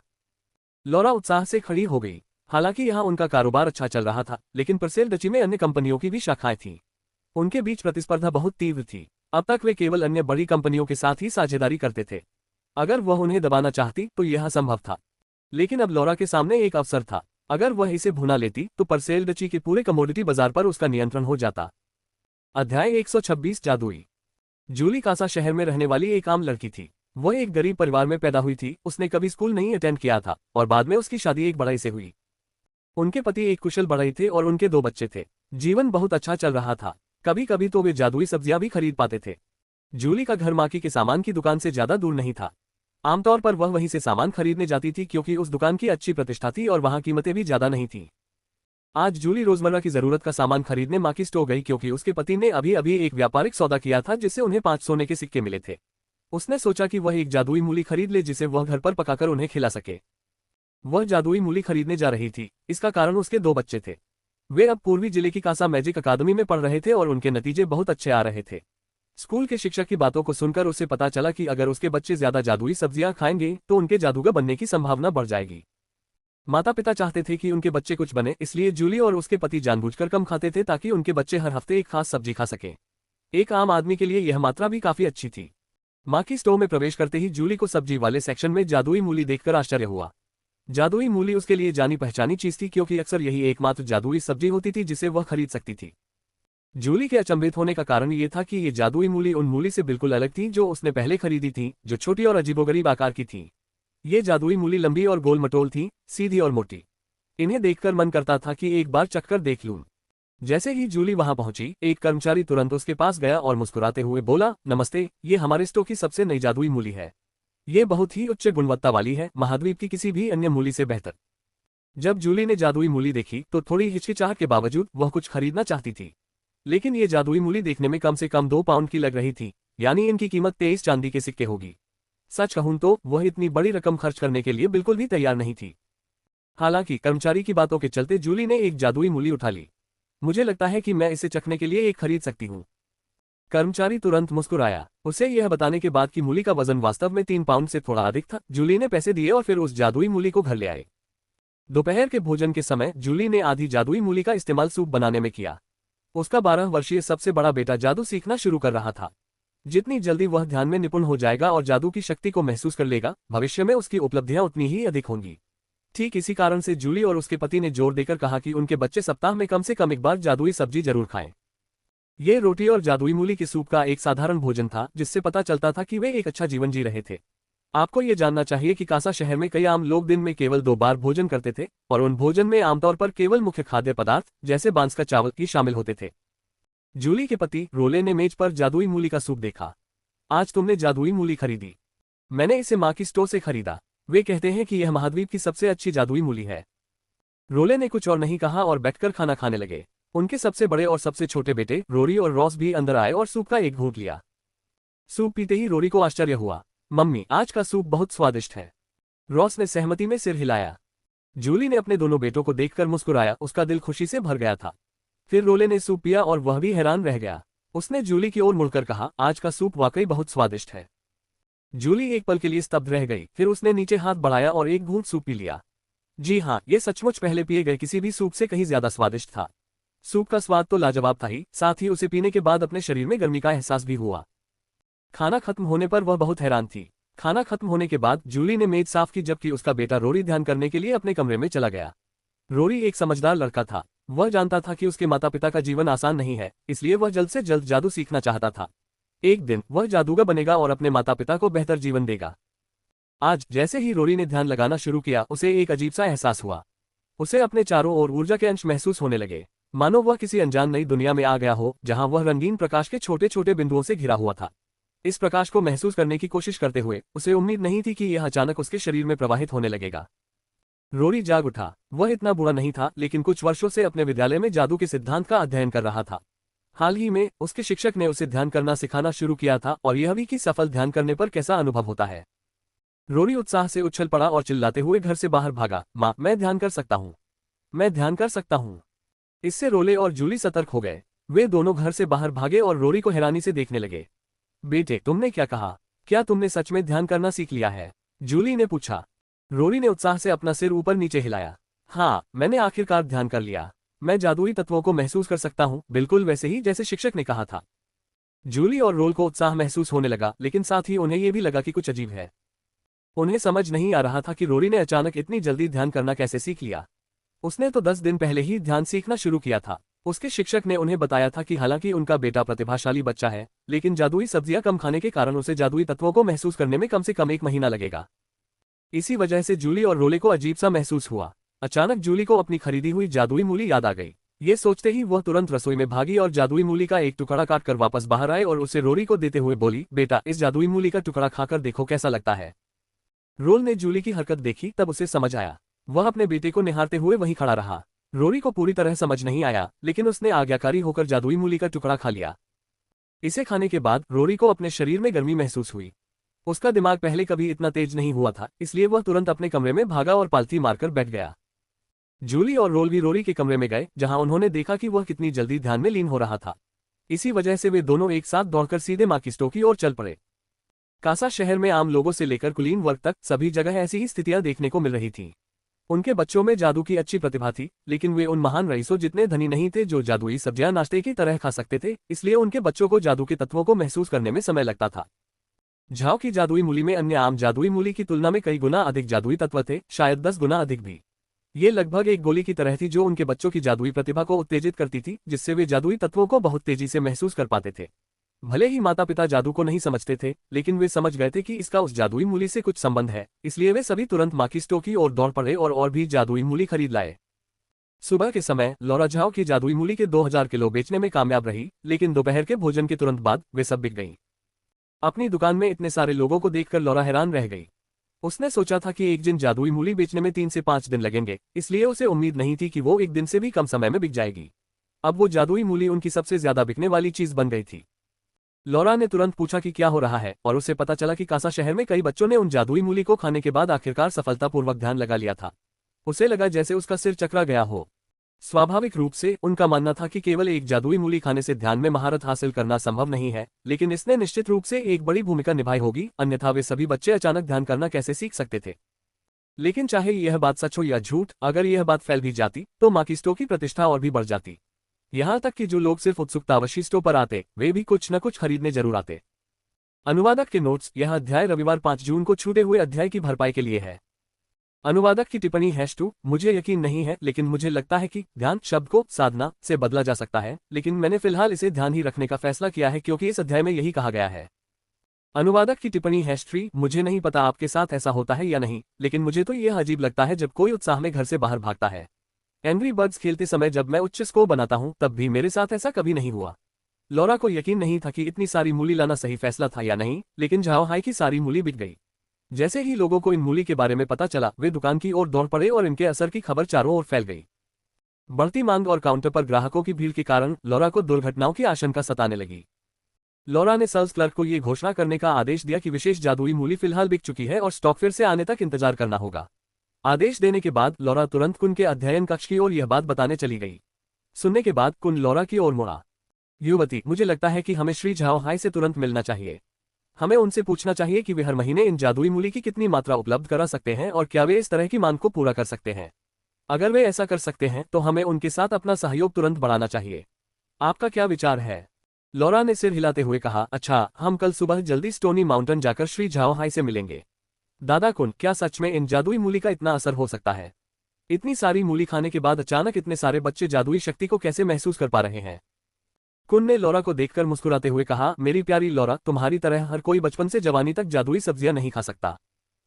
लॉरा उत्साह से खड़ी हो गई। हालांकि यहाँ उनका कारोबार अच्छा चल रहा था, लेकिन परसेल डची में अन्य कंपनियों की भी शाखाएं थीं। उनके बीच प्रतिस्पर्धा बहुत तीव्र थी। अब तक वे केवल अन्य बड़ी कंपनियों के साथ ही साझेदारी करते थे। अगर वह उन्हें दबाना चाहती तो यह असंभव था। लेकिन अब लॉरा के सामने एक अवसर था। अगर वह इसे भुना लेती तो परसेल डची के पूरे कमोडिटी बाजार पर उसका नियंत्रण हो जाता। अध्याय 126 जादुई। जूली कासा शहर में रहने वाली एक आम लड़की थी। वह एक गरीब परिवार में पैदा हुई थी। उसने कभी स्कूल नहीं अटेंड किया था और बाद में उसकी शादी एक बढ़ई से हुई। उनके पति एक कुशल बढ़ई थे और उनके 2 बच्चे थे। जीवन बहुत अच्छा चल रहा था। कभी कभी तो वे जादुई सब्जियां भी खरीद पाते थे। जूली का घर माकी के सामान की दुकान से ज्यादा दूर नहीं था। आमतौर पर वह वहीं से सामान खरीदने जाती थी क्योंकि उस दुकान की अच्छी प्रतिष्ठा थी और वहां कीमतें भी ज्यादा नहीं थीं। आज जूली रोजमर्रा की जरूरत का सामान खरीदने माकी स्टोर गई क्योंकि उसके पति ने अभी अभी एक व्यापारिक सौदा किया था जिससे उन्हें 5 सोने के सिक्के मिले थे। उसने सोचा कि वह एक जादुई मूली खरीद ले जिसे वह घर पर पकाकर उन्हें खिला सके। वह जादुई मूली खरीदने जा रही थी। इसका कारण उसके 2 बच्चे थे। वे अब पूर्वी जिले की कासा मैजिक अकादमी में पढ़ रहे थे और उनके नतीजे बहुत अच्छे आ रहे थे। स्कूल के शिक्षक की बातों को सुनकर उसे पता चला कि अगर उसके बच्चे ज्यादा जादुई सब्जियां खाएंगे तो उनके जादूगर बनने की संभावना बढ़ जाएगी। माता पिता चाहते थे कि उनके बच्चे कुछ बने, इसलिए जूली और उसके पति जानबूझकर कम खाते थे ताकि उनके बच्चे हर हफ्ते एक खास सब्जी खा सकें। एक आम आदमी के लिए यह मात्रा भी काफी अच्छी थी। माँ की स्टोर में प्रवेश करते ही जूली को सब्जी वाले सेक्शन में जादुई मूली देखकर आश्चर्य हुआ। जादुई मूली उसके लिए जानी पहचानी चीज थी क्योंकि अक्सर यही एकमात्र जादुई सब्जी होती थी जिसे वह खरीद सकती थी। जूली के अचंभित होने का कारण ये था कि ये जादुई मूली उन मूली से बिल्कुल अलग थी जो उसने पहले खरीदी थी, जो छोटी और अजीबोगरीब आकार की थी। ये जादुई मूली लंबी और गोल मटोल थी, सीधी और मोटी। इन्हें देखकर मन करता था कि एक बार चखकर देख लूं। जैसे ही जूली वहां पहुंची, एक कर्मचारी तुरंत उसके पास गया और मुस्कुराते हुए बोला, नमस्ते, ये हमारे स्टोर की सबसे नई जादुई मूली है। ये बहुत ही उच्च गुणवत्ता वाली है, महाद्वीप की किसी भी अन्य मूली से बेहतर। जब जूली ने जादुई मूली देखी तो थोड़ी हिचकिचाहट के बावजूद वह कुछ खरीदना चाहती थी। लेकिन ये जादुई मूली देखने में कम से कम 2 पाउंड की लग रही थी, यानी इनकी कीमत 23 चांदी के सिक्के होगी। सच कहूं तो वह इतनी बड़ी रकम खर्च करने के लिए बिल्कुल भी तैयार नहीं थी। हालांकि कर्मचारी की बातों के चलते जूली ने एक जादुई मूली उठा ली। मुझे लगता है कि मैं इसे चखने के लिए एक खरीद सकती हूँ। कर्मचारी तुरंत मुस्कुराया। उसे यह बताने के बाद कि मूली का वजन वास्तव में 3 पाउंड से थोड़ा अधिक था, जूली ने पैसे दिए और फिर उस जादुई मूली को घर ले आए। दोपहर के भोजन के समय जूली ने आधी जादुई मूली का इस्तेमाल सूप बनाने में किया। उसका 12 वर्षीय सबसे बड़ा बेटा जादू सीखना शुरू कर रहा था। जितनी जल्दी वह ध्यान में निपुण हो जाएगा और जादू की शक्ति को महसूस कर लेगा, भविष्य में उसकी उपलब्धियां उतनी ही अधिक होंगी। ठीक इसी कारण से जूली और उसके पति ने जोर देकर कहा कि उनके बच्चे सप्ताह में कम से कम एक बार जादुई सब्जी जरूर खाएं। ये रोटी और जादुई मूली की सूप का एक साधारण भोजन था जिससे पता चलता था कि वे एक अच्छा जीवन जी रहे थे। आपको ये जानना चाहिए कि कासा शहर में कई आम लोग दिन में केवल 2 बार भोजन करते थे और उन भोजन में आमतौर पर केवल मुख्य खाद्य पदार्थ जैसे बांस का चावल ही शामिल होते थे। जूली के पति रोले ने मेज पर जादुई मूली का सूप देखा। आज तुमने जादुई मूली खरीदी? मैंने इसे माँ की स्टोर से खरीदा। वे कहते हैं कि यह महाद्वीप की सबसे अच्छी जादुई मूली है। रोले ने कुछ और नहीं कहा और बैठकर खाना खाने लगे। उनके सबसे बड़े और सबसे छोटे बेटे रोरी और रॉस भी अंदर आए और सूप का एक घूंट लिया। सूप पीते ही रोरी को आश्चर्य हुआ। मम्मी, आज का सूप बहुत स्वादिष्ट है। रॉस ने सहमति में सिर हिलाया। जूली ने अपने दोनों बेटों को देखकर मुस्कुराया, उसका दिल खुशी से भर गया था। फिर रोले ने सूप पिया और वह भी हैरान रह गया। उसने जूली की ओर मुड़कर कहा, आज का सूप वाकई बहुत स्वादिष्ट है। जूली एक पल के लिए स्तब्ध रह गई, फिर उसने नीचे हाथ बढ़ाया और एक घूंट सूप पी लिया। जी हाँ, ये सचमुच पहले पिए गए किसी भी सूप से कहीं ज्यादा स्वादिष्ट था। सूप का स्वाद तो लाजवाब था ही, साथ ही उसे पीने के बाद अपने शरीर में गर्मी का एहसास भी हुआ। खाना खत्म होने पर वह बहुत हैरान थी। खाना खत्म होने के बाद जूली ने मेज साफ की, जबकि उसका बेटा रोरी ध्यान करने के लिए अपने कमरे में चला गया। रोरी एक समझदार लड़का था। वह जानता था कि उसके माता पिता का जीवन आसान नहीं है, इसलिए वह जल्द से जल्द जादू सीखना चाहता था। एक दिन वह जादूगर बनेगा और अपने माता पिता को बेहतर जीवन देगा। आज जैसे ही रोरी ने ध्यान लगाना शुरू किया, उसे एक अजीब सा एहसास हुआ। उसे अपने चारों ओर ऊर्जा के अंश महसूस होने लगे, मानो वह किसी अनजान नई दुनिया में आ गया हो, जहां वह रंगीन प्रकाश के छोटे छोटे बिंदुओं से घिरा हुआ था। इस प्रकाश को महसूस करने की कोशिश करते हुए उसे उम्मीद नहीं थी कि यह अचानक उसके शरीर में प्रवाहित होने लगेगा। रोरी जाग उठा। वह इतना बुरा नहीं था, लेकिन कुछ वर्षों से अपने विद्यालय में जादू के सिद्धांत का अध्ययन कर रहा था। हाल ही में उसके शिक्षक ने उसे ध्यान करना सिखाना शुरू किया था और यह भी कि सफल ध्यान करने पर कैसा अनुभव होता है। रोरी उत्साह से उछल पड़ा और चिल्लाते हुए घर से बाहर भागा, माँ, मैं ध्यान कर सकता हूँ, मैं ध्यान कर सकता हूँ। इससे रोले और जूली सतर्क हो गए। वे दोनों घर से बाहर भागे और रोरी को हैरानी से देखने लगे। बेटे, तुमने क्या कहा? क्या तुमने सच में ध्यान करना सीख लिया है? जूली ने पूछा। रोरी ने उत्साह से अपना सिर ऊपर नीचे हिलाया। हाँ, मैंने आखिरकार ध्यान कर लिया। मैं जादुई तत्वों को महसूस कर सकता हूँ, बिल्कुल वैसे ही जैसे शिक्षक ने कहा था। जूली और रोल को उत्साह महसूस होने लगा, लेकिन साथ ही उन्हें यह भी लगा कि कुछ अजीब है। उन्हें समझ नहीं आ रहा था कि रोरी ने अचानक इतनी जल्दी ध्यान करना कैसे सीख लिया। उसने तो 10 दिन पहले ही ध्यान सीखना शुरू किया था। उसके शिक्षक ने उन्हें बताया था कि हालांकि उनका बेटा प्रतिभाशाली बच्चा है, लेकिन जादुई सब्जियां कम खाने के कारण उसे जादुई तत्वों को महसूस करने में कम से कम 1 महीना लगेगा। इसी वजह से जूली और रोले को अजीब सा महसूस हुआ। अचानक जूली को अपनी खरीदी हुई जादुई मूली याद आ गई। ये सोचते ही वह तुरंत रसोई में भागी और जादुई मूली का एक टुकड़ा काटकर वापस बाहर आए और उसे रोरी को देते हुए बोली, बेटा, इस जादुई मूली का टुकड़ा खाकर देखो कैसा लगता है। रोल ने जूली की हरकत देखी, तब उसे समझ आया। वह अपने बेटे को निहारते हुए वहीं खड़ा रहा। रोरी को पूरी तरह समझ नहीं आया, लेकिन उसने आज्ञाकारी होकर जादुई मूली का टुकड़ा खा लिया। इसे खाने के बाद रोरी को अपने शरीर में गर्मी महसूस हुई। उसका दिमाग पहले कभी इतना तेज नहीं हुआ था, इसलिए वह तुरंत अपने कमरे में भागा और पालथी मारकर बैठ गया। जूली और रोल भी रोरी के कमरे में गए, जहां उन्होंने देखा कि वह कितनी जल्दी ध्यान में लीन हो रहा था। इसी वजह से वे दोनों एक साथ दौड़कर सीधे माकिस्टो की ओर चल पड़े। कासा शहर में आम लोगों से लेकर कुलीन वर्ग तक सभी जगह ऐसी ही स्थितियां देखने को मिल रही थीं। उनके बच्चों में जादू की अच्छी प्रतिभा थी, लेकिन वे उन महान रईसों जितने धनी नहीं थे जो जादुई सब्जियां नाश्ते की तरह खा सकते थे, इसलिए उनके बच्चों को जादू के तत्वों को महसूस करने में समय लगता था। झाओ की जादुई मूली में अन्य आम जादुई मूली की तुलना में कई गुना अधिक जादुई तत्व थे, शायद 10 गुना अधिक भी। ये लगभग एक गोली की तरह थी जो उनके बच्चों की जादुई प्रतिभा को उत्तेजित करती थी, जिससे वे जादुई तत्वों को बहुत तेजी से महसूस कर पाते थे। भले ही माता पिता जादू को नहीं समझते थे, लेकिन वे समझ गए थे कि इसका उस जादुई मूली से कुछ संबंध है, इसलिए वे सभी तुरंत माकिस्टो की ओर दौड़ पड़े और भी जादुई मूली खरीद लाए। सुबह के समय लौरा झाओ की जादुई मूली के 2000 किलो बेचने में कामयाब रही, लेकिन दोपहर के भोजन के तुरंत बाद वे सब बिक गईं। अपनी दुकान में इतने सारे लोगों को देखकर लौरा हैरान रह गई। उसने सोचा था कि एक दिन जादुई मूली बेचने में 3 से 5 दिन लगेंगे, इसलिए उसे उम्मीद नहीं थी कि वो एक दिन से भी कम समय में बिक जाएगी। अब वो जादुई मूली उनकी सबसे ज्यादा बिकने वाली चीज बन गई थी। लौरा ने तुरंत पूछा कि क्या हो रहा है, और उसे पता चला कि कासा शहर में कई बच्चों ने उन जादुई मूली को खाने के बाद आखिरकार सफलतापूर्वक ध्यान लगा लिया था। उसे लगा जैसे उसका सिर चकरा गया हो। स्वाभाविक रूप से उनका मानना था कि केवल एक जादुई मूली खाने से ध्यान में महारत हासिल करना संभव नहीं है, लेकिन इसने निश्चित रूप से एक बड़ी भूमिका निभाई होगी, अन्यथा वे सभी बच्चे अचानक ध्यान करना कैसे सीख सकते थे। लेकिन चाहे यह बात सच हो या झूठ, अगर यह बात फैल भी जाती तो माकिस्टो की प्रतिष्ठा और भी बढ़ जाती। यहाँ तक कि जो लोग सिर्फ उत्सुकतावश स्टोर पर आते, वे भी कुछ न कुछ खरीदने जरूर आते। अनुवादक के नोट्स। यह अध्याय रविवार 5 जून को छूटे हुए अध्याय की भरपाई के लिए है। अनुवादक की टिप्पणी #2। मुझे यकीन नहीं है, लेकिन मुझे लगता है कि ध्यान शब्द को साधना से बदला जा सकता है, लेकिन मैंने फिलहाल इसे ध्यान ही रखने का फैसला किया है क्योंकि इस अध्याय में यही कहा गया है। अनुवादक की टिप्पणी #3। मुझे नहीं पता आपके साथ ऐसा होता है या नहीं, लेकिन मुझे तो यह अजीब लगता है जब कोई उत्साह में घर से बाहर भागता है। एंग्री बर्ड्स खेलते समय जब मैं उच्च स्कोर बनाता हूं, तब भी मेरे साथ ऐसा कभी नहीं हुआ। लौरा को यकीन नहीं था कि इतनी सारी मूली लाना सही फैसला था या नहीं, लेकिन झाओ हाई की सारी मूली बिक गई। जैसे ही लोगों को इन मूली के बारे में पता चला, वे दुकान की ओर दौड़ पड़े और इनके असर की खबर चारों ओर फैल गई। बढ़ती मांग और काउंटर पर ग्राहकों की भीड़ के कारण लॉरा को दुर्घटनाओं की आशंका सताने लगी। लॉरा ने सेल्स क्लर्क को ये घोषणा करने का आदेश दिया कि विशेष जादुई मूली फिलहाल बिक चुकी है और स्टॉक फिर से आने तक इंतजार करना होगा। आदेश देने के बाद लॉरा तुरंत कुन के अध्ययन कक्ष की ओर यह बात बताने चली गई। सुनने के बाद कुन लॉरा की ओर मुड़ा। युवती, मुझे लगता है कि हमें श्री झाओ हाई से तुरंत मिलना चाहिए। हमें उनसे पूछना चाहिए कि वे हर महीने इन जादुई मूली की कितनी मात्रा उपलब्ध करा सकते हैं और क्या वे इस तरह की मांग को पूरा कर सकते हैं। अगर वे ऐसा कर सकते हैं तो हमें उनके साथ अपना सहयोग तुरंत बढ़ाना चाहिए। आपका क्या विचार है? लॉरा ने सिर हिलाते हुए कहा, अच्छा, हम कल सुबह जल्दी स्टोनी माउंटेन जाकर श्री झाओ हाई से मिलेंगे। दादा कुन, क्या सच में इन जादुई मूली का इतना असर हो सकता है? इतनी सारी मूली खाने के बाद अचानक इतने सारे बच्चे जादुई शक्ति को कैसे महसूस कर पा रहे हैं? कुन ने लॉरा को देखकर मुस्कुराते हुए कहा, मेरी प्यारी लॉरा, तुम्हारी तरह हर कोई बचपन से जवानी तक जादुई सब्जियां नहीं खा सकता।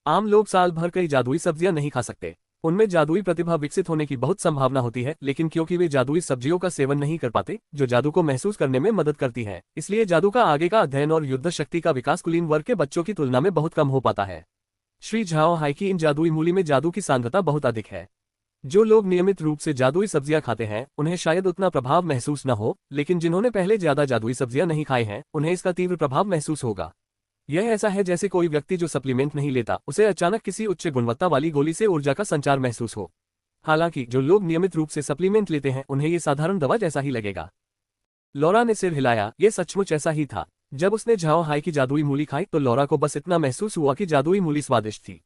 आम लोग साल भर कई जादुई सब्जियां नहीं खा सकते। उनमें जादुई प्रतिभा विकसित होने की बहुत संभावना होती है, लेकिन क्योंकि वे जादुई सब्जियों का सेवन नहीं कर पाते, जो जादू को महसूस करने में मदद करती है, इसलिए जादू का आगे का अध्ययन और युद्ध शक्ति का विकास कुलीन वर्ग के बच्चों की तुलना में बहुत कम हो पाता है। श्री झाओ हाई की इन जादुई मूली में जादू की सांद्रता बहुत अधिक है। जो लोग नियमित रूप से जादुई सब्जियां खाते हैं, उन्हें शायद उतना प्रभाव महसूस न हो, लेकिन जिन्होंने पहले ज्यादा जादुई सब्जियां नहीं खाई हैं, उन्हें इसका तीव्र प्रभाव महसूस होगा। यह ऐसा है जैसे कोई व्यक्ति जो सप्लीमेंट नहीं लेता, उसे अचानक किसी उच्च गुणवत्ता वाली गोली से ऊर्जा का संचार महसूस हो। हालांकि जो लोग नियमित रूप से सप्लीमेंट लेते हैं, उन्हें ये साधारण दवा जैसा ही लगेगा। लॉरा ने सिर हिलाया, ये सचमुच ऐसा ही था। जब उसने झाओ हाई की जादुई मूली खाई तो लॉरा को बस इतना महसूस हुआ कि जादुई मूली स्वादिष्ट थी।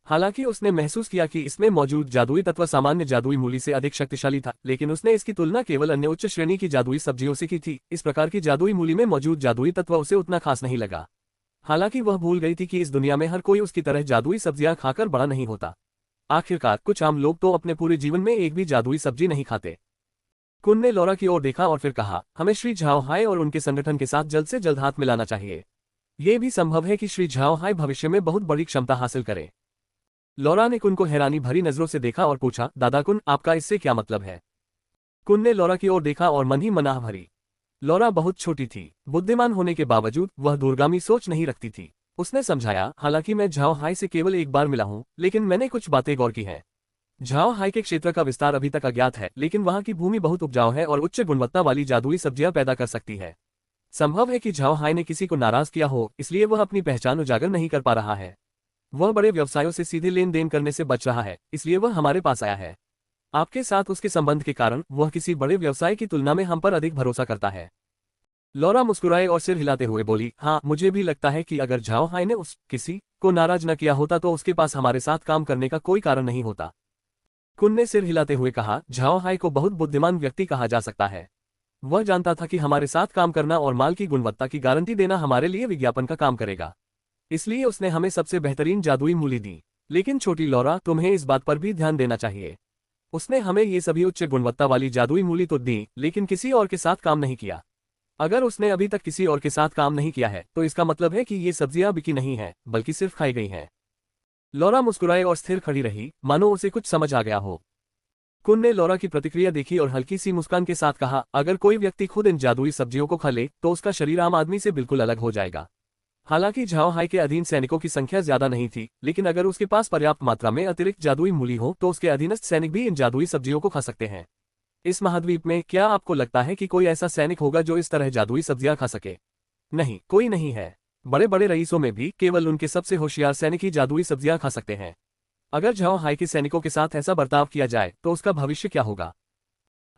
हालांकि उसने महसूस किया कि इसमें मौजूद जादुई तत्व सामान्य जादुई मूली से अधिक शक्तिशाली था, लेकिन उसने इसकी तुलना केवल अन्य उच्च श्रेणी की जादुई सब्जियों से की थी। इस प्रकार की जादुई मूली में मौजूद जादुई तत्व उसे उतना खास नहीं लगा। हालांकि वह भूल गई थी कि इस दुनिया में हर कोई उसकी तरह जादुई सब्जियां खाकर बड़ा नहीं होता। आखिरकार कुछ आम लोग तो अपने पूरे जीवन में एक भी जादुई सब्जी नहीं खाते। कुन ने लॉरा की ओर देखा और फिर कहा, हमें श्री झाओ हाई और उनके संगठन के साथ जल्द से जल्द हाथ मिलाना चाहिए। यह भी संभव है कि श्री झाओ हाई भविष्य में बहुत बड़ी क्षमता हासिल करे। लॉरा ने कुन को हैरानी भरी नजरों से देखा और पूछा, दादा कुन, आपका इससे क्या मतलब है? कुन ने लॉरा की ओर देखा और मन ही मनाह भरी। लॉरा बहुत छोटी थी। बुद्धिमान होने के बावजूद वह दूरगामी सोच नहीं रखती थी। उसने समझाया, हालांकि मैं झाओ हाई से केवल एक बार मिला हूं, लेकिन मैंने कुछ बातें गौर की हैं। झाओ हाई के क्षेत्र का विस्तार अभी तक अज्ञात है, लेकिन वहां की भूमि बहुत उपजाऊ है और उच्च गुणवत्ता वाली जादुई सब्जियां पैदा कर सकती है। संभव है कि झाओ हाई ने किसी को नाराज किया हो, इसलिए वह अपनी पहचान उजागर नहीं कर पा रहा है। वह बड़े व्यवसायों से सीधे लेन देन करने से बच रहा है, इसलिए वह हमारे पास आया है। आपके साथ उसके संबंध के कारण वह किसी बड़े व्यवसाय की तुलना में हम पर अधिक भरोसा करता है। लॉरा मुस्कुराए और सिर हिलाते हुए बोली, हाँ, मुझे भी लगता है कि अगर झाओ हाई ने उस किसी को नाराज न किया होता तो उसके पास हमारे साथ काम करने का कोई कारण नहीं होता। कुन ने सिर हिलाते हुए कहा, झाओ हाई को बहुत बुद्धिमान व्यक्ति कहा जा सकता है। वह जानता था कि हमारे साथ काम करना और माल की गुणवत्ता की गारंटी देना हमारे लिए विज्ञापन का काम करेगा, इसलिए उसने हमें सबसे बेहतरीन जादुई मूली दी। लेकिन छोटी लॉरा, तुम्हें इस बात पर भी ध्यान देना चाहिए। उसने हमें ये सभी उच्च गुणवत्ता वाली जादुई मूली तो दी, लेकिन किसी और के साथ काम नहीं किया। अगर उसने अभी तक किसी और के साथ काम नहीं किया है, तो इसका मतलब है कि ये सब्जियां बिकी नहीं हैं, बल्कि सिर्फ खाई गई हैं। लॉरा मुस्कुराए और स्थिर खड़ी रही, मानो उसे कुछ समझ आ गया हो। कुन ने लॉरा की प्रतिक्रिया देखी और हल्की सी मुस्कान के साथ कहा, अगर कोई व्यक्ति खुद इन जादुई सब्जियों को खा ले, तो उसका शरीर आम आदमी से बिल्कुल अलग हो जाएगा। हालांकि झाओ हाई के अधीन सैनिकों की संख्या ज्यादा नहीं थी, लेकिन अगर उसके पास पर्याप्त मात्रा में अतिरिक्त जादुई मूली हो, तो उसके अधीनस्थ सैनिक भी इन जादुई सब्जियों को खा सकते हैं। इस महाद्वीप में क्या आपको लगता है कि कोई ऐसा सैनिक होगा जो इस तरह जादुई सब्जियां खा सके? नहीं, कोई नहीं है। बड़े बड़े रईसों में भी केवल उनके सबसे होशियार सैनिक ही जादुई सब्जियां खा सकते हैं। अगर झाओ हाई के सैनिकों के साथ ऐसा बर्ताव किया जाए तो उसका भविष्य क्या होगा?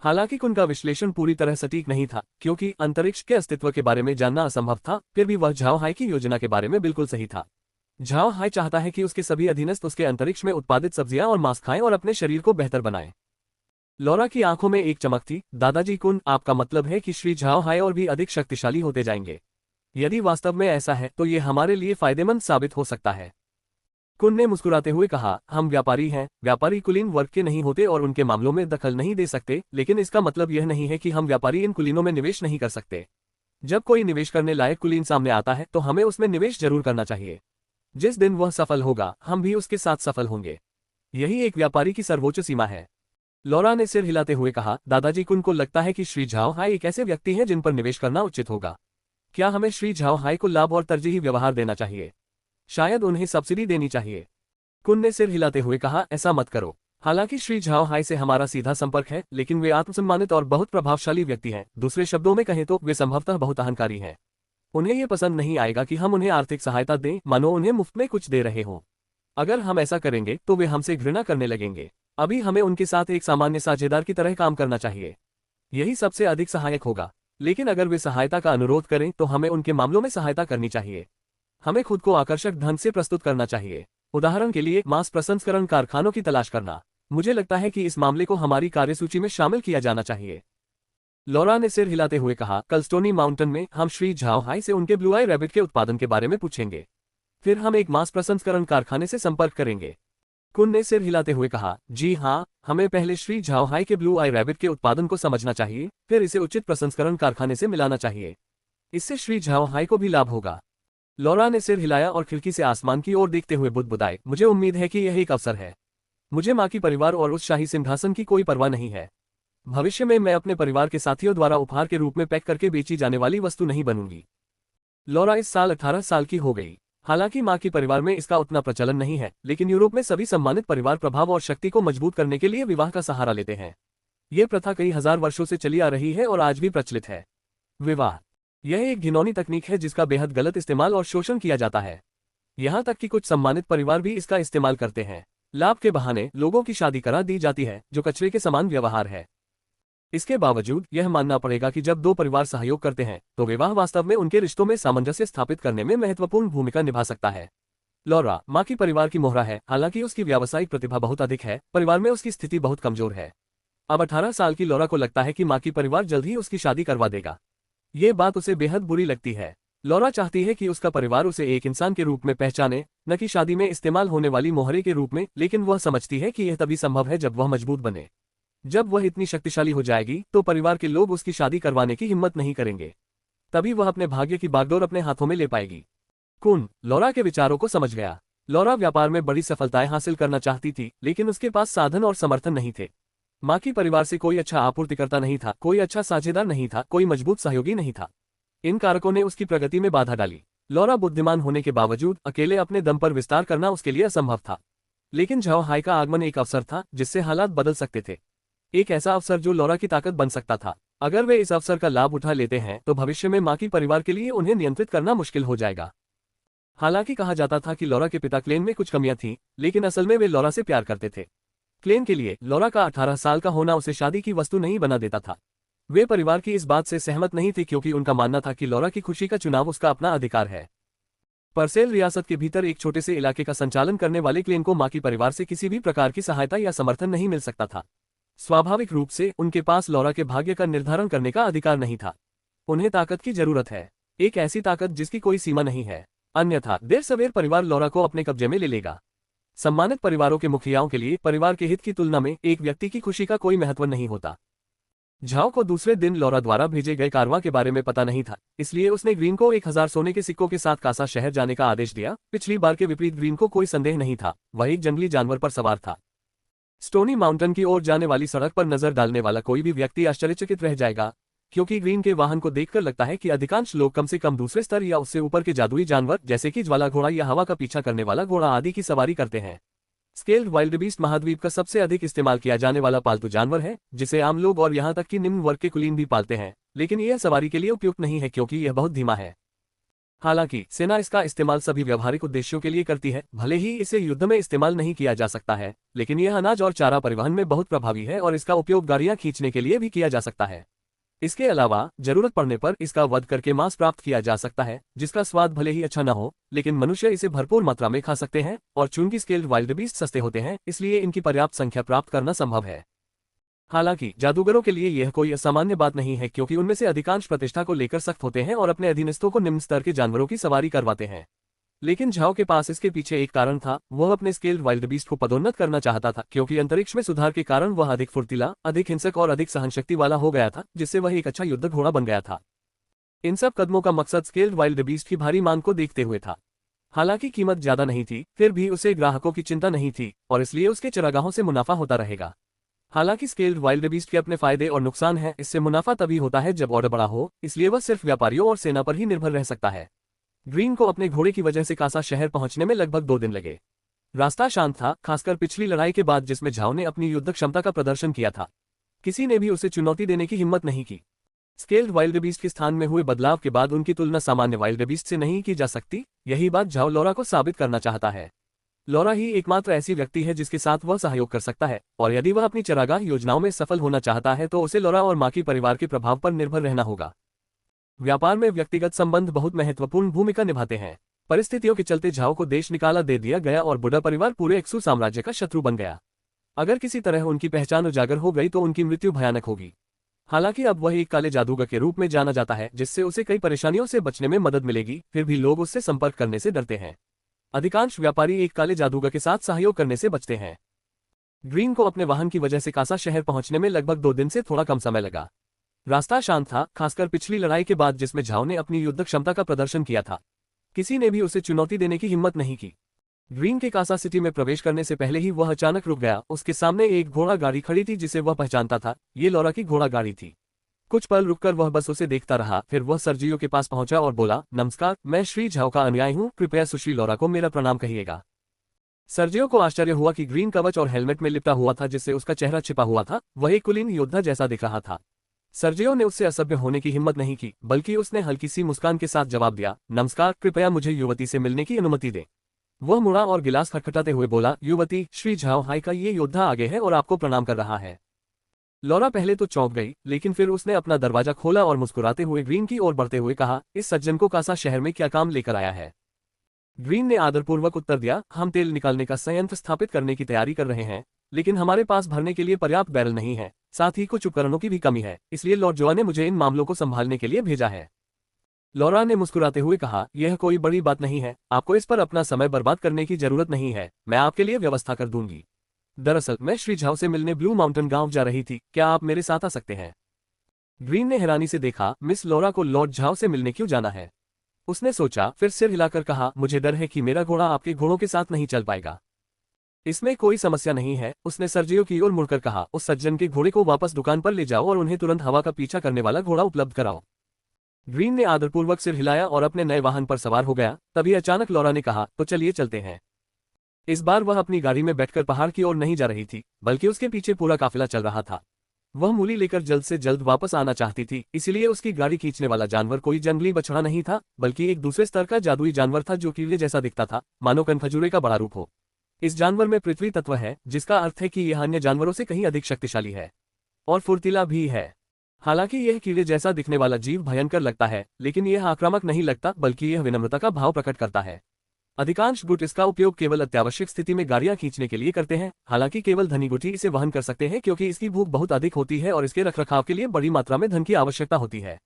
हालांकि उनका विश्लेषण पूरी तरह सटीक नहीं था, क्योंकि अंतरिक्ष के अस्तित्व के बारे में जानना असंभव था, फिर भी वह झाओ हाई की योजना के बारे में बिल्कुल सही था। झाओ हाई चाहता है कि उसके सभी अधीनस्थ उसके अंतरिक्ष में उत्पादित सब्जियां और मांस खाएं और अपने शरीर को बेहतर बनाएं। लॉरा की आंखों में एक चमक थी। दादाजी कुन, आपका मतलब है कि श्री झाओ हाई और भी अधिक शक्तिशाली होते जाएंगे? यदि वास्तव में ऐसा है तो ये हमारे लिए फायदेमंद साबित हो सकता है। कुन ने मुस्कुराते हुए कहा, हम व्यापारी हैं। व्यापारी कुलीन वर्ग के नहीं होते और उनके मामलों में दखल नहीं दे सकते, लेकिन इसका मतलब यह नहीं है कि हम व्यापारी इन कुलीनों में निवेश नहीं कर सकते। जब कोई निवेश करने लायक कुलीन सामने आता है तो हमें उसमें निवेश जरूर करना चाहिए। जिस दिन वह सफल होगा, हम भी उसके साथ सफल होंगे। यही एक व्यापारी की सर्वोच्च सीमा है। लॉरा ने सिर हिलाते हुए कहा, दादाजी कुन को लगता है कि श्री झाओ हाई एक ऐसे व्यक्ति हैं जिन पर निवेश करना उचित होगा। क्या हमें श्री झाओ हाई को लाभ और तरजीही व्यवहार देना चाहिए? शायद उन्हें सब्सिडी देनी चाहिए। कुन ने सिर हिलाते हुए कहा, ऐसा मत करो। हालांकि श्री झाओ हाई से हमारा सीधा संपर्क है, लेकिन वे आत्मसम्मानित और बहुत प्रभावशाली व्यक्ति हैं। दूसरे शब्दों में कहें तो वे संभवतः बहुत अहंकारी हैं। उन्हें ये पसंद नहीं आएगा कि हम उन्हें आर्थिक सहायता दें, मानो उन्हें मुफ्त में कुछ दे रहे हों। अगर हम ऐसा करेंगे तो वे हमसे घृणा करने लगेंगे। अभी हमें उनके साथ एक सामान्य साझेदार की तरह काम करना चाहिए। यही सबसे अधिक सहायक होगा। लेकिन अगर वे सहायता का अनुरोध करें तो हमें उनके मामलों में सहायता करनी चाहिए। हमें खुद को आकर्षक ढंग से प्रस्तुत करना चाहिए। उदाहरण के लिए मांस प्रसंस्करण कारखानों की तलाश करना। मुझे लगता है कि इस मामले को हमारी कार्यसूची में शामिल किया जाना चाहिए। लॉरा ने सिर हिलाते हुए कहा, कल स्टोनी माउंटेन में हम श्री झाओ हाई से उनके ब्लू आई रैबिट के उत्पादन के बारे में पूछेंगे। फिर हम एक मांस प्रसंस्करण कारखाने से संपर्क करेंगे। कुन ने सिर हिलाते हुए कहा, जी हाँ, हमें पहले श्री झाओ हाई के ब्लू आई रैबिट के उत्पादन को समझना चाहिए, फिर इसे उचित प्रसंस्करण कारखाने से मिलाना चाहिए। इससे श्री झाओ हाई को भी लाभ होगा। लॉरा ने सिर हिलाया और खिड़की से आसमान की ओर देखते हुए बुदबुदाए, मुझे उम्मीद है कि यह एक अवसर है। मुझे माँ की परिवार और उस शाही सिंहासन की कोई परवाह नहीं है। भविष्य में मैं अपने परिवार के साथियों द्वारा उपहार के रूप में पैक करके बेची जाने वाली वस्तु नहीं बनूंगी। लॉरा इस साल 18 साल की हो गई। हालांकि माँ की परिवार में इसका उतना प्रचलन नहीं है, लेकिन यूरोप में सभी सम्मानित परिवार प्रभाव और शक्ति को मजबूत करने के लिए विवाह का सहारा लेते हैं। ये प्रथा कई हजार वर्षों से चली आ रही है और आज भी प्रचलित है। विवाह यह एक घिनौनी तकनीक है जिसका बेहद गलत इस्तेमाल और शोषण किया जाता है। यहाँ तक कि कुछ सम्मानित परिवार भी इसका इस्तेमाल करते हैं। लाभ के बहाने लोगों की शादी करा दी जाती है, जो कचरे के समान व्यवहार है। इसके बावजूद यह मानना पड़ेगा कि जब दो परिवार सहयोग करते हैं तो विवाह वास्तव में उनके रिश्तों में सामंजस्य स्थापित करने में महत्वपूर्ण भूमिका निभा सकता है। लॉरा माँ की परिवार की मोहरा है। हालांकि उसकी व्यावसायिक प्रतिभा बहुत अधिक है, परिवार में उसकी स्थिति बहुत कमजोर है। अब 18 साल की लॉरा को लगता है कि माँ की परिवार जल्द ही उसकी शादी करवा देगा। ये बात उसे बेहद बुरी लगती है। लॉरा चाहती है कि उसका परिवार उसे एक इंसान के रूप में पहचाने, न कि शादी में इस्तेमाल होने वाली मोहरे के रूप में, लेकिन वह समझती है कि यह तभी संभव है जब वह मजबूत बने। जब वह इतनी शक्तिशाली हो जाएगी तो परिवार के लोग उसकी शादी करवाने की हिम्मत नहीं करेंगे। तभी वह अपने भाग्य की बागडोर अपने हाथों में ले पाएगी। कुन लॉरा के विचारों को समझ गया। लॉरा व्यापार में बड़ी सफलताएं हासिल करना चाहती थी, लेकिन उसके पास साधन और समर्थन नहीं थे। माँ की परिवार से कोई अच्छा आपूर्तिकर्ता नहीं था, कोई अच्छा साझेदार नहीं था, कोई मजबूत सहयोगी नहीं था। इन कारकों ने उसकी प्रगति में बाधा डाली। लॉरा बुद्धिमान होने के बावजूद अकेले अपने दम पर विस्तार करना उसके लिए असंभव था। लेकिन झाओ हाई का आगमन एक अवसर था जिससे हालात बदल सकते थे। एक ऐसा अवसर जो लॉरा की ताकत बन सकता था। अगर वे इस अवसर का लाभ उठा लेते हैं तो भविष्य में माँ की परिवार के लिए उन्हें नियंत्रित करना मुश्किल हो जाएगा। हालांकि कहा जाता था कि लॉरा के पिता क्लेन में कुछ कमियां थीं, लेकिन असल में वे लॉरा से प्यार करते थे। क्लेन के लिए लॉरा का 18 साल का होना उसे शादी की वस्तु नहीं बना देता था। वे परिवार की इस बात से सहमत नहीं थे क्योंकि उनका मानना था कि लॉरा की खुशी का चुनाव उसका अपना अधिकार है। परसेल रियासत के भीतर एक छोटे से इलाके का संचालन करने वाले क्लेन को माँ की परिवार से किसी भी प्रकार की सहायता या समर्थन नहीं मिल सकता था। स्वाभाविक रूप से उनके पास लॉरा के भाग्य का निर्धारण करने का अधिकार नहीं था। उन्हें ताकत की जरूरत है, एक ऐसी ताकत जिसकी कोई सीमा नहीं है, अन्यथा देर सवेर परिवार लॉरा को अपने कब्जे में ले लेगा। सम्मानित परिवारों के मुखियाओं के लिए परिवार के हित की तुलना में एक व्यक्ति की खुशी का कोई महत्व नहीं होता। झाओ को दूसरे दिन लॉरा द्वारा भेजे गए कारवां के बारे में पता नहीं था, इसलिए उसने ग्रीन को 1000 सोने के सिक्कों के साथ कासा शहर जाने का आदेश दिया। पिछली बार के विपरीत ग्रीन को कोई संदेह नहीं था, वह एक जंगली जानवर पर सवार था। स्टोनी माउंटेन की ओर जाने वाली सड़क पर नजर डालने वाला कोई भी व्यक्ति आश्चर्यचकित रह जाएगा, क्योंकि ग्रीन के वाहन को देखकर लगता है कि अधिकांश लोग कम से कम दूसरे स्तर या उससे ऊपर के जादुई जानवर जैसे कि ज्वाला घोड़ा या हवा का पीछा करने वाला घोड़ा आदि की सवारी करते हैं। स्केल्ड वाइल्डबीस्ट महाद्वीप का सबसे अधिक इस्तेमाल किया जाने वाला पालतू जानवर है, जिसे आम लोग और यहाँ तक कि निम्न वर्ग के कुलीन भी पालते हैं, लेकिन यह सवारी के लिए उपयुक्त नहीं है क्योंकि यह बहुत धीमा है। हालांकि सेना इसका इस्तेमाल सभी व्यवहारिक उद्देश्यों के लिए करती है। भले ही इसे युद्ध में इस्तेमाल नहीं किया जा सकता है, लेकिन यह अनाज और चारा परिवहन में बहुत प्रभावी है और इसका उपयोग गाड़ियां खींचने के लिए भी किया जा सकता है। इसके अलावा जरूरत पड़ने पर इसका वध करके मांस प्राप्त किया जा सकता है, जिसका स्वाद भले ही अच्छा न हो, लेकिन मनुष्य इसे भरपूर मात्रा में खा सकते हैं। और चूंकि स्केल्ड वाइल्डबीस्ट सस्ते होते हैं, इसलिए इनकी पर्याप्त संख्या प्राप्त करना संभव है। हालांकि जादूगरों के लिए यह कोई असामान्य बात नहीं है, क्योंकि उनमें से अधिकांश प्रतिष्ठा को लेकर सख्त होते हैं और अपने अधीनस्थों को निम्न स्तर के जानवरों की सवारी करवाते हैं। लेकिन झाओ के पास इसके पीछे एक कारण था। वह अपने स्केल्ड वाइल्डबीस्ट को पदोन्नत करना चाहता था, क्योंकि अंतरिक्ष में सुधार के कारण वह अधिक फुर्तीला, अधिक हिंसक और अधिक सहनशक्ति वाला हो गया था, जिससे वह एक अच्छा युद्ध घोड़ा बन गया था। इन सब कदमों का मकसद स्केल्ड वाइल्डबीस्ट की भारी मांग को देखते हुए था। हालांकि कीमत ज्यादा नहीं थी, फिर भी उसे ग्राहकों की चिंता नहीं थी और इसलिए उसके चरागाहों से मुनाफा होता रहेगा। हालांकि स्केल्ड वाइल्डबीस्ट के अपने फायदे और नुकसान हैं। इससे मुनाफा तभी होता है जब ऑर्डर बड़ा हो, इसलिए वह सिर्फ व्यापारियों और सेना पर ही निर्भर रह सकता है। ग्रीन को अपने घोड़े की वजह से कासा शहर पहुंचने में लगभग 2 दिन लगे। रास्ता शांत था, खासकर पिछली लड़ाई के बाद जिसमें झाओ ने अपनी युद्ध क्षमता का प्रदर्शन किया था। किसी ने भी उसे चुनौती देने की हिम्मत नहीं की। स्केल्ड वाइल्ड बीस्ट के स्थान में हुए बदलाव के बाद उनकी तुलना सामान्य वाइल्ड बीस्ट से नहीं की जा सकती। यही बात झाओ लौरा को साबित करना चाहता है। लौरा ही एकमात्र ऐसी व्यक्ति है जिसके साथ वह सहयोग कर सकता है, और यदि वह अपनी चरागाह योजनाओं में सफल होना चाहता है तो उसे लौरा और माकी परिवार के प्रभाव पर निर्भर रहना होगा। व्यापार में व्यक्तिगत संबंध बहुत महत्वपूर्ण भूमिका निभाते हैं। परिस्थितियों के चलते झाओ को देश निकाला दे दिया गया और बुडा परिवार पूरे एक्सू साम्राज्य का शत्रु बन गया। अगर किसी तरह उनकी पहचान उजागर हो गई तो उनकी मृत्यु भयानक होगी। हालांकि अब वह एक काले जादूगर के रूप में जाना जाता है, जिससे उसे कई परेशानियों से बचने में मदद मिलेगी, फिर भी लोग उससे संपर्क करने से डरते हैं। अधिकांश व्यापारी एक काले जादूगर के साथ सहयोग करने से बचते हैं। ग्रीन को अपने वाहन की वजह से कासा शहर पहुंचने में लगभग 2 दिन से थोड़ा कम समय लगा। रास्ता शांत था, खासकर पिछली लड़ाई के बाद जिसमें झाओ ने अपनी युद्ध क्षमता का प्रदर्शन किया था। किसी ने भी उसे चुनौती देने की हिम्मत नहीं की। ग्रीन के कासा सिटी में प्रवेश करने से पहले ही वह अचानक रुक गया। उसके सामने एक घोड़ा गाड़ी खड़ी थी जिसे वह पहचानता था। ये लौरा की घोड़ा गाड़ी थी। कुछ पल रुककर वह बस उसे देखता रहा, फिर वह सर्जियो के पास पहुंचा और बोला, नमस्कार, मैं श्री झाओ का अनुयायी हूं, कृपया सुश्री लौरा को मेरा प्रणाम कहिएगा। सर्जियो को आश्चर्य हुआ कि ग्रीन कवच और हेलमेट में लिपटा हुआ था जिससे उसका चेहरा छिपा हुआ था, वह एक कुलीन योद्धा जैसा दिख रहा था। सर्जियो ने उससे असभ्य होने की हिम्मत नहीं की, बल्कि उसने हल्की सी मुस्कान के साथ जवाब दिया, नमस्कार, कृपया मुझे युवती से मिलने की अनुमति दें। वह मुड़ा और गिलास खटखटाते हुए बोला, युवती, श्री झाओ हाई का ये योद्धा आगे है और आपको प्रणाम कर रहा है। लौरा पहले तो चौंक गई, लेकिन फिर उसने अपना दरवाजा खोला और मुस्कुराते हुए ग्रीन की ओर बढ़ते हुए कहा, इस सज्जन को कासा शहर में क्या काम लेकर आया है। ग्रीन ने आदरपूर्वक उत्तर दिया, हम तेल निकालने का संयंत्र स्थापित करने की तैयारी कर रहे हैं, लेकिन हमारे पास भरने के लिए पर्याप्त बैरल नहीं है, साथ ही कुछ उपकरणों की भी कमी है, इसलिए लॉर्ड जोआ ने मुझे इन मामलों को संभालने के लिए भेजा है। लौरा ने मुस्कुराते हुए कहा, यह कोई बड़ी बात नहीं है, आपको इस पर अपना समय बर्बाद करने की जरूरत नहीं है, मैं आपके लिए व्यवस्था कर दूंगी। दरअसल मैं श्री झाओ से मिलने ब्लू माउंटेन गांव जा रही थी, क्या आप मेरे साथ आ सकते हैं। ग्रीन ने हैरानी से देखा, मिस लौरा को लॉर्ड झाओ से मिलने क्यों जाना है। उसने सोचा, फिर सिर हिलाकर कहा, मुझे डर है कि मेरा घोड़ा आपके घोड़ों के साथ नहीं चल पाएगा। इसमें कोई समस्या नहीं है, उसने सर्जियो की ओर मुड़कर कहा, उस सज्जन के घोड़े को वापस दुकान पर ले जाओ और उन्हें तुरंत हवा का पीछा करने वाला घोड़ा उपलब्ध कराओ। ग्रीन ने आदरपूर्वक सिर हिलाया और अपने नए वाहन पर सवार हो गया। तभी अचानक लौरा ने कहा, तो चलिए चलते हैं। इस बार वह अपनी गाड़ी में बैठकर पहाड़ की ओर नहीं जा रही थी, बल्कि उसके पीछे पूरा काफिला चल रहा था। वह मूली लेकर जल्द से जल्द वापस आना चाहती थी, इसलिए उसकी गाड़ी खींचने वाला जानवर कोई जंगली बछड़ा नहीं था, बल्कि एक दूसरे स्तर का जादुई जानवर था जो कीड़े जैसा दिखता था, मानो कनखजूरे का बड़ा रूप हो। इस जानवर में पृथ्वी तत्व है, जिसका अर्थ है कि यह अन्य जानवरों से कहीं अधिक शक्तिशाली है और फुर्तीला भी है। हालांकि यह कीड़े जैसा दिखने वाला जीव भयंकर लगता है, लेकिन यह आक्रामक नहीं लगता, बल्कि यह विनम्रता का भाव प्रकट करता है। अधिकांश गुट इसका उपयोग केवल अत्यावश्यक स्थिति में गाड़ियां खींचने के लिए करते हैं। हालांकि केवल धनी गुट ही इसे वहन कर सकते हैं, क्योंकि इसकी भूख बहुत अधिक होती है और इसके रखरखाव के लिए बड़ी मात्रा में धन की आवश्यकता होती है।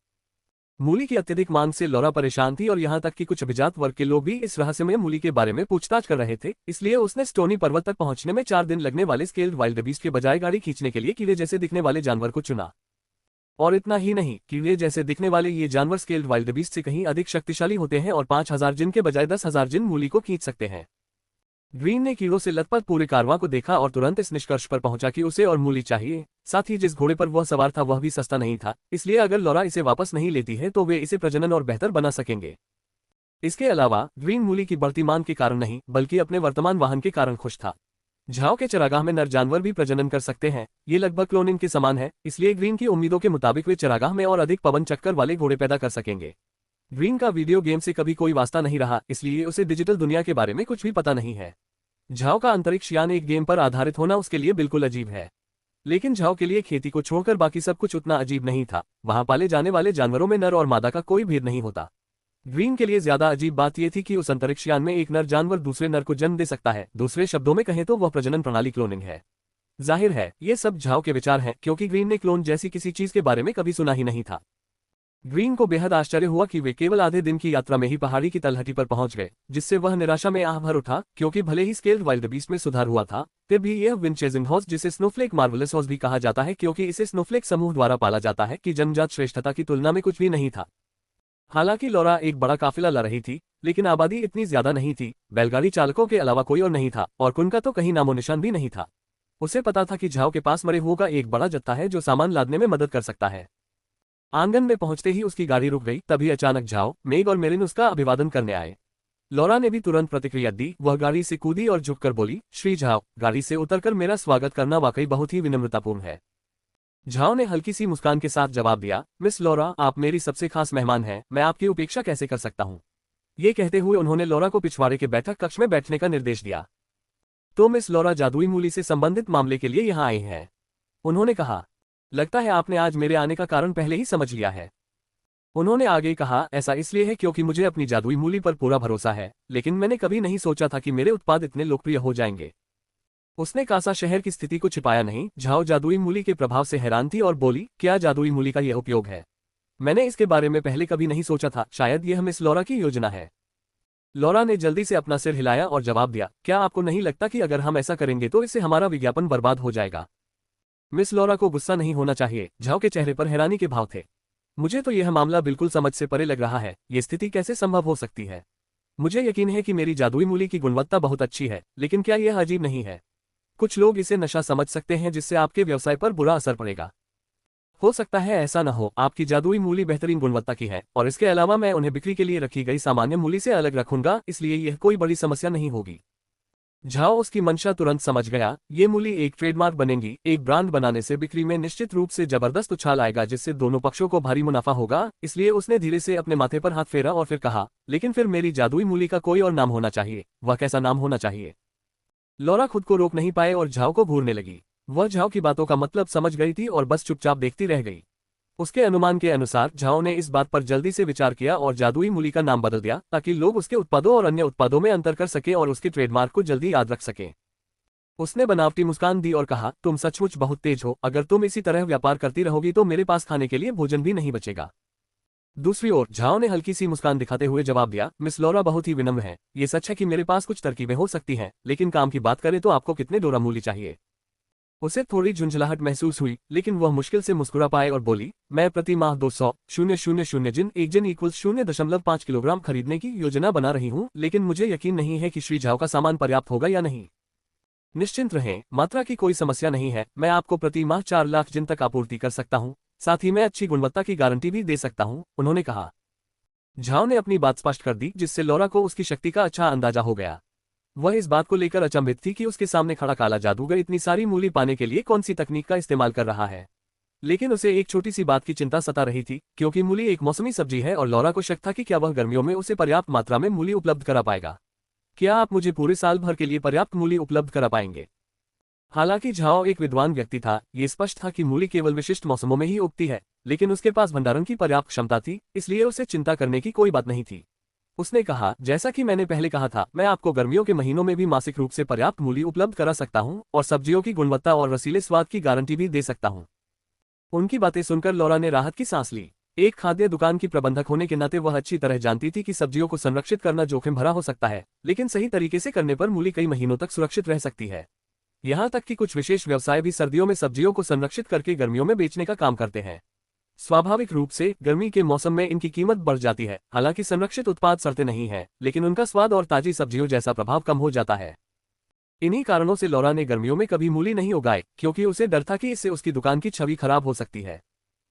मूली की अत्यधिक मांग से लौरा परेशान थी और यहाँ तक कि कुछ अभिजात वर्ग के लोग भी इस रहस्यमय मूली के बारे में पूछताछ कर रहे थे। इसलिए उसने स्टोनी पर्वत तक पहुंचने में 4 दिन लगने वाले स्केल्ड वाइल्ड बीस्ट के बजाय गाड़ी खींचने के लिए कीड़े जैसे दिखने वाले जानवर को चुना। और इतना ही नहीं, कीड़े जैसे दिखने वाले ये जानवर स्केल्ड वाइल्ड बीस्ट से कहीं अधिक शक्तिशाली होते हैं और 5000 जिन के बजाय 10,000 जिन मूली को खींच सकते हैं। ग्रीन ने कीड़ों से लथपथ पूरे कारवां को देखा और तुरंत इस निष्कर्ष पर पहुंचा कि उसे और मूली चाहिए। साथ ही जिस घोड़े पर वह सवार था वह भी सस्ता नहीं था, इसलिए अगर लौरा इसे वापस नहीं लेती है तो वे इसे प्रजनन और बेहतर बना सकेंगे। इसके अलावा ग्रीन मूली की बढ़ती मांग के कारण नहीं, बल्कि अपने वर्तमान वाहन के कारण खुश था। झाओ के चरागाह में नर जानवर भी प्रजनन कर सकते हैं, ये लगभग क्लोनिंग के समान है, इसलिए ग्रीन की उम्मीदों के मुताबिक वे चरागाह में और अधिक पवन चक्कर वाले घोड़े पैदा कर सकेंगे। ग्रीन का वीडियो गेम से कभी कोई वास्ता नहीं रहा, इसलिए उसे डिजिटल दुनिया के बारे में कुछ भी पता नहीं है। झाओ का अंतरिक्ष यान एक गेम पर आधारित होना उसके लिए बिल्कुल अजीब है, लेकिन झाओ के लिए खेती को छोड़कर बाकी सब कुछ उतना अजीब नहीं था। वहां पाले जाने वाले जानवरों में नर और मादा का कोई भेद नहीं होता। ग्रीन के लिए ज्यादा अजीब बात यह थी कि उस अंतरिक्ष यान में एक नर जानवर दूसरे नर को जन्म दे सकता है। दूसरे शब्दों में कहें तो वह प्रजनन प्रणाली क्लोनिंग है। जाहिर है ये सब झाओ के विचार हैं, क्योंकि ग्रीन ने क्लोन जैसी किसी चीज के बारे में कभी सुना ही नहीं था। ग्रीन को बेहद आश्चर्य हुआ कि वे केवल आधे दिन की यात्रा में ही पहाड़ी की तलहटी पर पहुंच गए, जिससे वह निराशा में आह भर उठा, क्योंकि भले ही स्केल्ड वाइल्ड बीस्ट में सुधार हुआ था, फिर भी यह विंड चेजिंग हॉर्स, जिसे स्नोफ्लेक मार्वलस हॉर्स भी कहा जाता है क्योंकि इसे स्नोफ्लेक समूह द्वारा पाला जाता है, की जन्मजात श्रेष्ठता की तुलना में कुछ भी नहीं था। हालांकि लौरा एक बड़ा काफिला ला रही थी, लेकिन आबादी इतनी ज्यादा नहीं थी। बैलगाड़ी चालकों के अलावा कोई और नहीं था और कुन का तो कहीं नामो निशान भी नहीं था। उसे पता था कि झाओ के पास मरे हुओं का एक बड़ा जत्था है जो सामान लादने में मदद कर सकता है। आंगन में पहुंचते ही उसकी गाड़ी रुक गई। तभी अचानक झाओ, मेग और मेरिन उसका अभिवादन करने आए। लॉरा ने भी तुरंत प्रतिक्रिया दी। वह गाड़ी से कूदी और झुककर बोली, श्री झाओ, गाड़ी से उतरकर मेरा स्वागत करना वाकई बहुत ही विनम्रतापूर्ण है। झाओ ने हल्की सी मुस्कान के साथ जवाब दिया, मिस लॉरा, आप मेरी सबसे खास मेहमान हैं, मैं आपकी उपेक्षा कैसे कर सकता हूँ। ये कहते हुए उन्होंने लॉरा को पिछवाड़े के बैठक कक्ष में बैठने का निर्देश दिया। तो मिस लॉरा जादुई मूली से संबंधित मामले के लिए यहाँ आई हैं। उन्होंने कहा, लगता है आपने आज मेरे आने का कारण पहले ही समझ लिया है। उन्होंने आगे कहा, ऐसा इसलिए है क्योंकि मुझे अपनी जादुई मूली पर पूरा भरोसा है, लेकिन मैंने कभी नहीं सोचा था कि मेरे उत्पाद इतने लोकप्रिय हो जाएंगे। उसने कासा शहर की स्थिति को छिपाया नहीं। झाओ जादुई मूली के प्रभाव से हैरान थी और बोली, क्या जादुई मूली का यह उपयोग है? मैंने इसके बारे में पहले कभी नहीं सोचा था, शायद यह मिस लॉरा की योजना है। लॉरा ने जल्दी से अपना सिर हिलाया और जवाब दिया, क्या आपको नहीं लगता कि अगर हम ऐसा करेंगे तो इससे हमारा विज्ञापन बर्बाद हो जाएगा? मिस लॉरा को गुस्सा नहीं होना चाहिए। झाओ के चेहरे पर हैरानी के भाव थे। मुझे तो यह मामला बिल्कुल समझ से परे लग रहा है। ये स्थिति कैसे संभव हो सकती है? मुझे यकीन है कि मेरी जादुई मूली की गुणवत्ता बहुत अच्छी है, लेकिन क्या यह अजीब नहीं है? कुछ लोग इसे नशा समझ सकते हैं जिससे आपके व्यवसाय पर बुरा असर पड़ेगा। हो सकता है ऐसा न हो। आपकी जादुई मूली बेहतरीन गुणवत्ता की है और इसके अलावा मैं उन्हें बिक्री के लिए रखी गई सामान्य मूली से अलग रखूंगा, इसलिए यह कोई बड़ी समस्या नहीं होगी। झाओ उसकी मंशा तुरंत समझ गया। ये मूली एक ट्रेडमार्क बनेगी। एक ब्रांड बनाने से बिक्री में निश्चित रूप से जबरदस्त उछाल आएगा, जिससे दोनों पक्षों को भारी मुनाफा होगा। इसलिए उसने धीरे से अपने माथे पर हाथ फेरा और फिर कहा, लेकिन फिर मेरी जादुई मूली का कोई और नाम होना चाहिए। वह कैसा नाम होना चाहिए? लॉरा खुद को रोक नहीं पाए और झाओ को घूरने लगी। वह झाओ की बातों का मतलब समझ गई थी और बस चुपचाप देखती रह गई। उसके अनुमान के अनुसार झाओ ने इस बात पर जल्दी से विचार किया और जादुई मूली का नाम बदल दिया, ताकि लोग उसके उत्पादों और अन्य उत्पादों में अंतर कर सकें और उसके ट्रेडमार्क को जल्दी याद रख सकें। उसने बनावटी मुस्कान दी और कहा, तुम सचमुच बहुत तेज हो। अगर तुम इसी तरह व्यापार करती रहोगी तो मेरे पास खाने के लिए भोजन भी नहीं बचेगा। दूसरी ओर झाओ ने हल्की सी मुस्कान दिखाते हुए जवाब दिया, मिस लॉरा बहुत ही विनम्र है। ये सच है कि मेरे पास कुछ तरकीबें हो सकती हैं, लेकिन काम की बात करें तो आपको कितने डोरा मूली चाहिए? उसे थोड़ी झुंझलाहट महसूस हुई, लेकिन वह मुश्किल से मुस्कुरा पाए और बोली, मैं प्रति माह 200,000 जिन 0.5 किलोग्राम खरीदने की योजना बना रही हूँ, लेकिन मुझे यकीन नहीं है कि श्री झाओ का सामान पर्याप्त होगा या नहीं। निश्चिंत रहें, मात्रा की कोई समस्या नहीं है। मैं आपको प्रति माह 4 लाख जिन तक आपूर्ति कर सकता हूँ। साथ ही मैं अच्छी गुणवत्ता की गारंटी भी दे सकता हूँ, उन्होंने कहा। झाओ ने अपनी बात स्पष्ट कर दी, जिससे लॉरा को उसकी शक्ति का अच्छा अंदाजा हो गया। वह इस बात को लेकर अचंभित थी कि उसके सामने खड़ा काला जादूगर इतनी सारी मूली पाने के लिए कौन सी तकनीक का इस्तेमाल कर रहा है। लेकिन उसे एक छोटी सी बात की चिंता सता रही थी, क्योंकि मूली एक मौसमी सब्जी है और लॉरा को शक था कि क्या वह गर्मियों में उसे पर्याप्त मात्रा में मूली उपलब्ध करा पाएगा। क्या आप मुझे पूरे साल भर के लिए पर्याप्त मूली उपलब्ध करा पाएंगे? हालांकि झाओ एक विद्वान व्यक्ति था, ये स्पष्ट था कि मूली केवल विशिष्ट मौसमों में ही उगती है, लेकिन उसके पास भंडारण की पर्याप्त क्षमता थी, इसलिए उसे चिंता करने की कोई बात नहीं थी। उसने कहा, जैसा कि मैंने पहले कहा था, मैं आपको गर्मियों के महीनों में भी मासिक रूप से पर्याप्त मूली उपलब्ध करा सकता हूं और सब्जियों की गुणवत्ता और रसीले स्वाद की गारंटी भी दे सकता हूं। उनकी बातें सुनकर लॉरा ने राहत की सांस ली। एक खाद्य दुकान की प्रबंधक होने के नाते वह अच्छी तरह जानती थी कि सब्जियों को संरक्षित करना जोखिम भरा हो सकता है, लेकिन सही तरीके से करने पर मूली कई महीनों तक सुरक्षित रह सकती है। यहाँ तक कि कुछ विशेष व्यवसाय भी सर्दियों में सब्जियों को संरक्षित करके गर्मियों में बेचने का काम करते हैं। स्वाभाविक रूप से गर्मी के मौसम में इनकी कीमत बढ़ जाती है। हालांकि संरक्षित उत्पाद सड़ते नहीं हैं, लेकिन उनका स्वाद और ताजी सब्जियों जैसा प्रभाव कम हो जाता है। इन्हीं कारणों से लॉरा ने गर्मियों में कभी मूली नहीं उगाई, क्योंकि उसे डर था कि इससे उसकी दुकान की छवि खराब हो सकती है।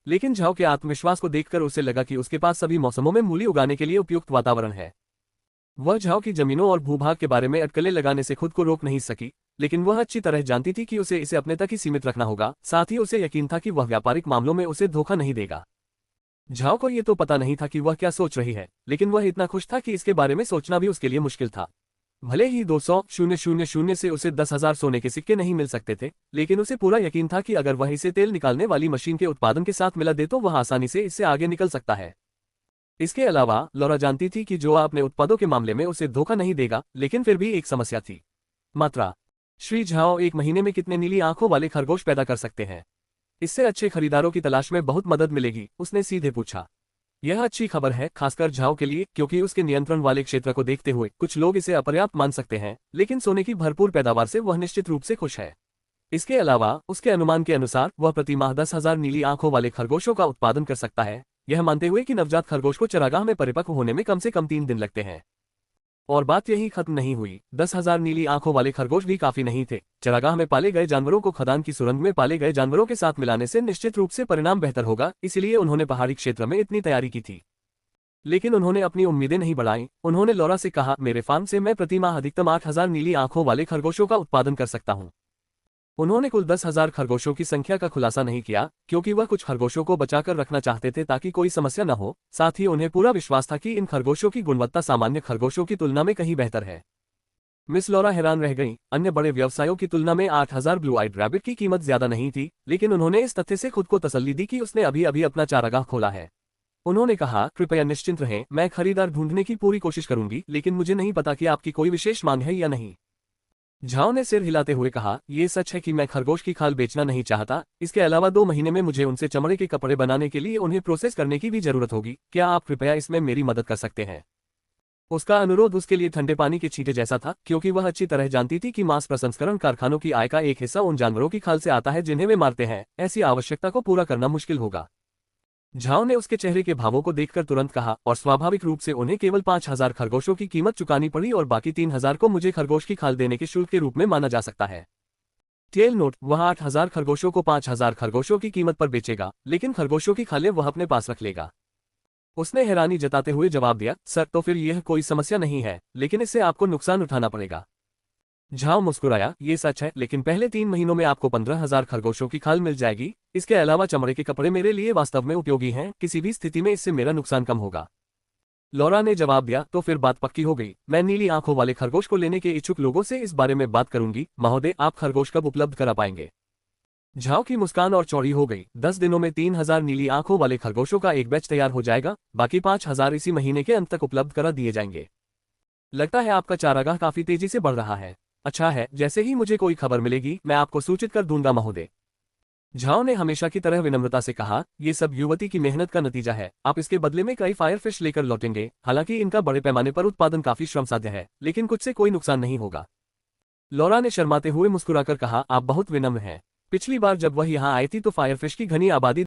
लेकिन झाओ के आत्मविश्वास को देखकर उसे लगा कि उसके पास सभी मौसमों में मूली उगाने के लिए उपयुक्त वातावरण है। वह झाओ की जमीनों और भूभाग के बारे में अटकलें लगाने से खुद को रोक नहीं सकी, लेकिन वह अच्छी तरह जानती थी कि उसे इसे अपने तक ही सीमित रखना होगा। साथ ही उसे यकीन था कि वह व्यापारिक मामलों में उसे धोखा नहीं देगा। झाओ को यह तो पता नहीं था कि वह क्या सोच रही है, लेकिन वह इतना खुश था कि इसके बारे में सोचना भी उसके लिए मुश्किल था। भले ही 200,000 से उसे 10,000 सोने के सिक्के नहीं मिल सकते थे, लेकिन उसे पूरा यकीन था कि अगर वह इसे तेल निकालने वाली मशीन के उत्पादन के साथ मिला दे तो वह आसानी से इससे आगे निकल सकता है। इसके अलावा लॉरा जानती थी कि जो अपने उत्पादों के मामले में उसे धोखा नहीं देगा, लेकिन फिर भी एक समस्या थी, मात्रा। श्री झाओ एक महीने में कितने नीली आंखों वाले खरगोश पैदा कर सकते हैं? इससे अच्छे खरीदारों की तलाश में बहुत मदद मिलेगी, उसने सीधे पूछा। यह अच्छी खबर है, खासकर झाओ के लिए, क्योंकि उसके नियंत्रण वाले क्षेत्र को देखते हुए कुछ लोग इसे अपर्याप्त मान सकते हैं, लेकिन सोने की भरपूर पैदावार से वह निश्चित रूप से खुश है। इसके अलावा उसके अनुमान के अनुसार वह प्रति माह 10,000 नीली आंखों वाले खरगोशों का उत्पादन कर सकता है, यह मानते हुए कि नवजात खरगोश को चरागाह में परिपक्व होने में कम से कम 3 दिन लगते हैं। और बात यही खत्म नहीं हुई। 10,000 नीली आंखों वाले खरगोश भी काफी नहीं थे। चरागाह में पाले गए जानवरों को खदान की सुरंग में पाले गए जानवरों के साथ मिलाने से निश्चित रूप से परिणाम बेहतर होगा, इसलिए उन्होंने पहाड़ी क्षेत्र में इतनी तैयारी की थी। लेकिन उन्होंने अपनी उम्मीदें नहीं बढ़ाई। उन्होंने लॉरा से कहा, मेरे फार्म से मैं प्रति माह अधिकतम 8,000 नीली आंखों वाले खरगोशों का उत्पादन कर सकता हूं। उन्होंने कुल 10,000 खरगोशों की संख्या का खुलासा नहीं किया, क्योंकि वह कुछ खरगोशों को बचाकर रखना चाहते थे ताकि कोई समस्या न हो। साथ ही उन्हें पूरा विश्वास था कि इन खरगोशों की गुणवत्ता सामान्य खरगोशों की तुलना में कहीं बेहतर है। मिस लॉरा हैरान रह गईं। अन्य बड़े व्यवसायों की तुलना में 8,000 ब्लू आइड रैबिट की कीमत ज्यादा नहीं थी, लेकिन उन्होंने इस तथ्य से खुद को तसल्ली दी कि उसने अभी अभी अपना चारागाह खोला है। उन्होंने कहा, कृपया निश्चिंत रहें, मैं खरीदार ढूंढने की पूरी कोशिश करूंगी, लेकिन मुझे नहीं पता कि आपकी कोई विशेष मांग है या नहीं। झाओ ने सिर हिलाते हुए कहा, ये सच है कि मैं खरगोश की खाल बेचना नहीं चाहता। इसके अलावा 2 महीने में मुझे उनसे चमड़े के कपड़े बनाने के लिए उन्हें प्रोसेस करने की भी जरूरत होगी। क्या आप कृपया इसमें मेरी मदद कर सकते हैं? उसका अनुरोध उसके लिए ठंडे पानी के छींटे जैसा था, क्योंकि वह अच्छी तरह जानती थी कि मांस प्रसंस्करण कारखानों की आय का एक हिस्सा उन जानवरों की खाल से आता है जिन्हें वे मारते हैं। ऐसी आवश्यकता को पूरा करना मुश्किल होगा। झाओ ने उसके चेहरे के भावों को देखकर तुरंत कहा, और स्वाभाविक रूप से उन्हें केवल 5,000 खरगोशों की कीमत चुकानी पड़ी और बाकी 3,000 को मुझे खरगोश की खाल देने के शुल्क के रूप में माना जा सकता है। टेल नोट, वह 8,000 खरगोशों को 5,000 खरगोशों की कीमत पर बेचेगा, लेकिन खरगोशों की खालें वह अपने पास रख लेगा। उसने हैरानी जताते हुए जवाब दिया, सर, तो फिर यह कोई समस्या नहीं है, लेकिन इससे आपको नुकसान उठाना पड़ेगा। झाओ मुस्कुराया, ये सच है, लेकिन पहले 3 महीनों में आपको 15,000 खरगोशों की खाल मिल जाएगी। इसके अलावा चमड़े के कपड़े मेरे लिए वास्तव में उपयोगी हैं, किसी भी स्थिति में इससे मेरा नुकसान कम होगा। लॉरा ने जवाब दिया, तो फिर बात पक्की हो गई। मैं नीली आंखों वाले खरगोश को लेने के इच्छुक लोगों से इस बारे में बात करूंगी। महोदय, आप खरगोश कब उपलब्ध करा पाएंगे? झाओ की मुस्कान और चौड़ी हो गई। 10 दिनों में 3,000 नीली आंखों वाले खरगोशों का एक बैच तैयार हो जाएगा। बाकी 5,000 इसी महीने के अंत तक उपलब्ध करा दिए जाएंगे। लगता है आपका चारागाह काफी तेजी से बढ़ रहा है। अच्छा है, जैसे ही मुझे कोई खबर मिलेगी मैं आपको सूचित कर दूंगा महोदय। झाओ ने हमेशा की तरह विनम्रता से कहा, ये सब युवती की मेहनत का नतीजा है। आप इसके बदले में कई फायरफिश लेकर लौटेंगे। हालांकि इनका बड़े पैमाने पर उत्पादन काफी श्रमसाध्य है, लेकिन कुछ से कोई नुकसान नहीं होगा। लॉरा ने शर्माते हुए मुस्कुराकर कहा, आप बहुत विनम्र हैं। पिछली बार जब वह यहाँ आई थी तो फायरफिश की घनी आबादी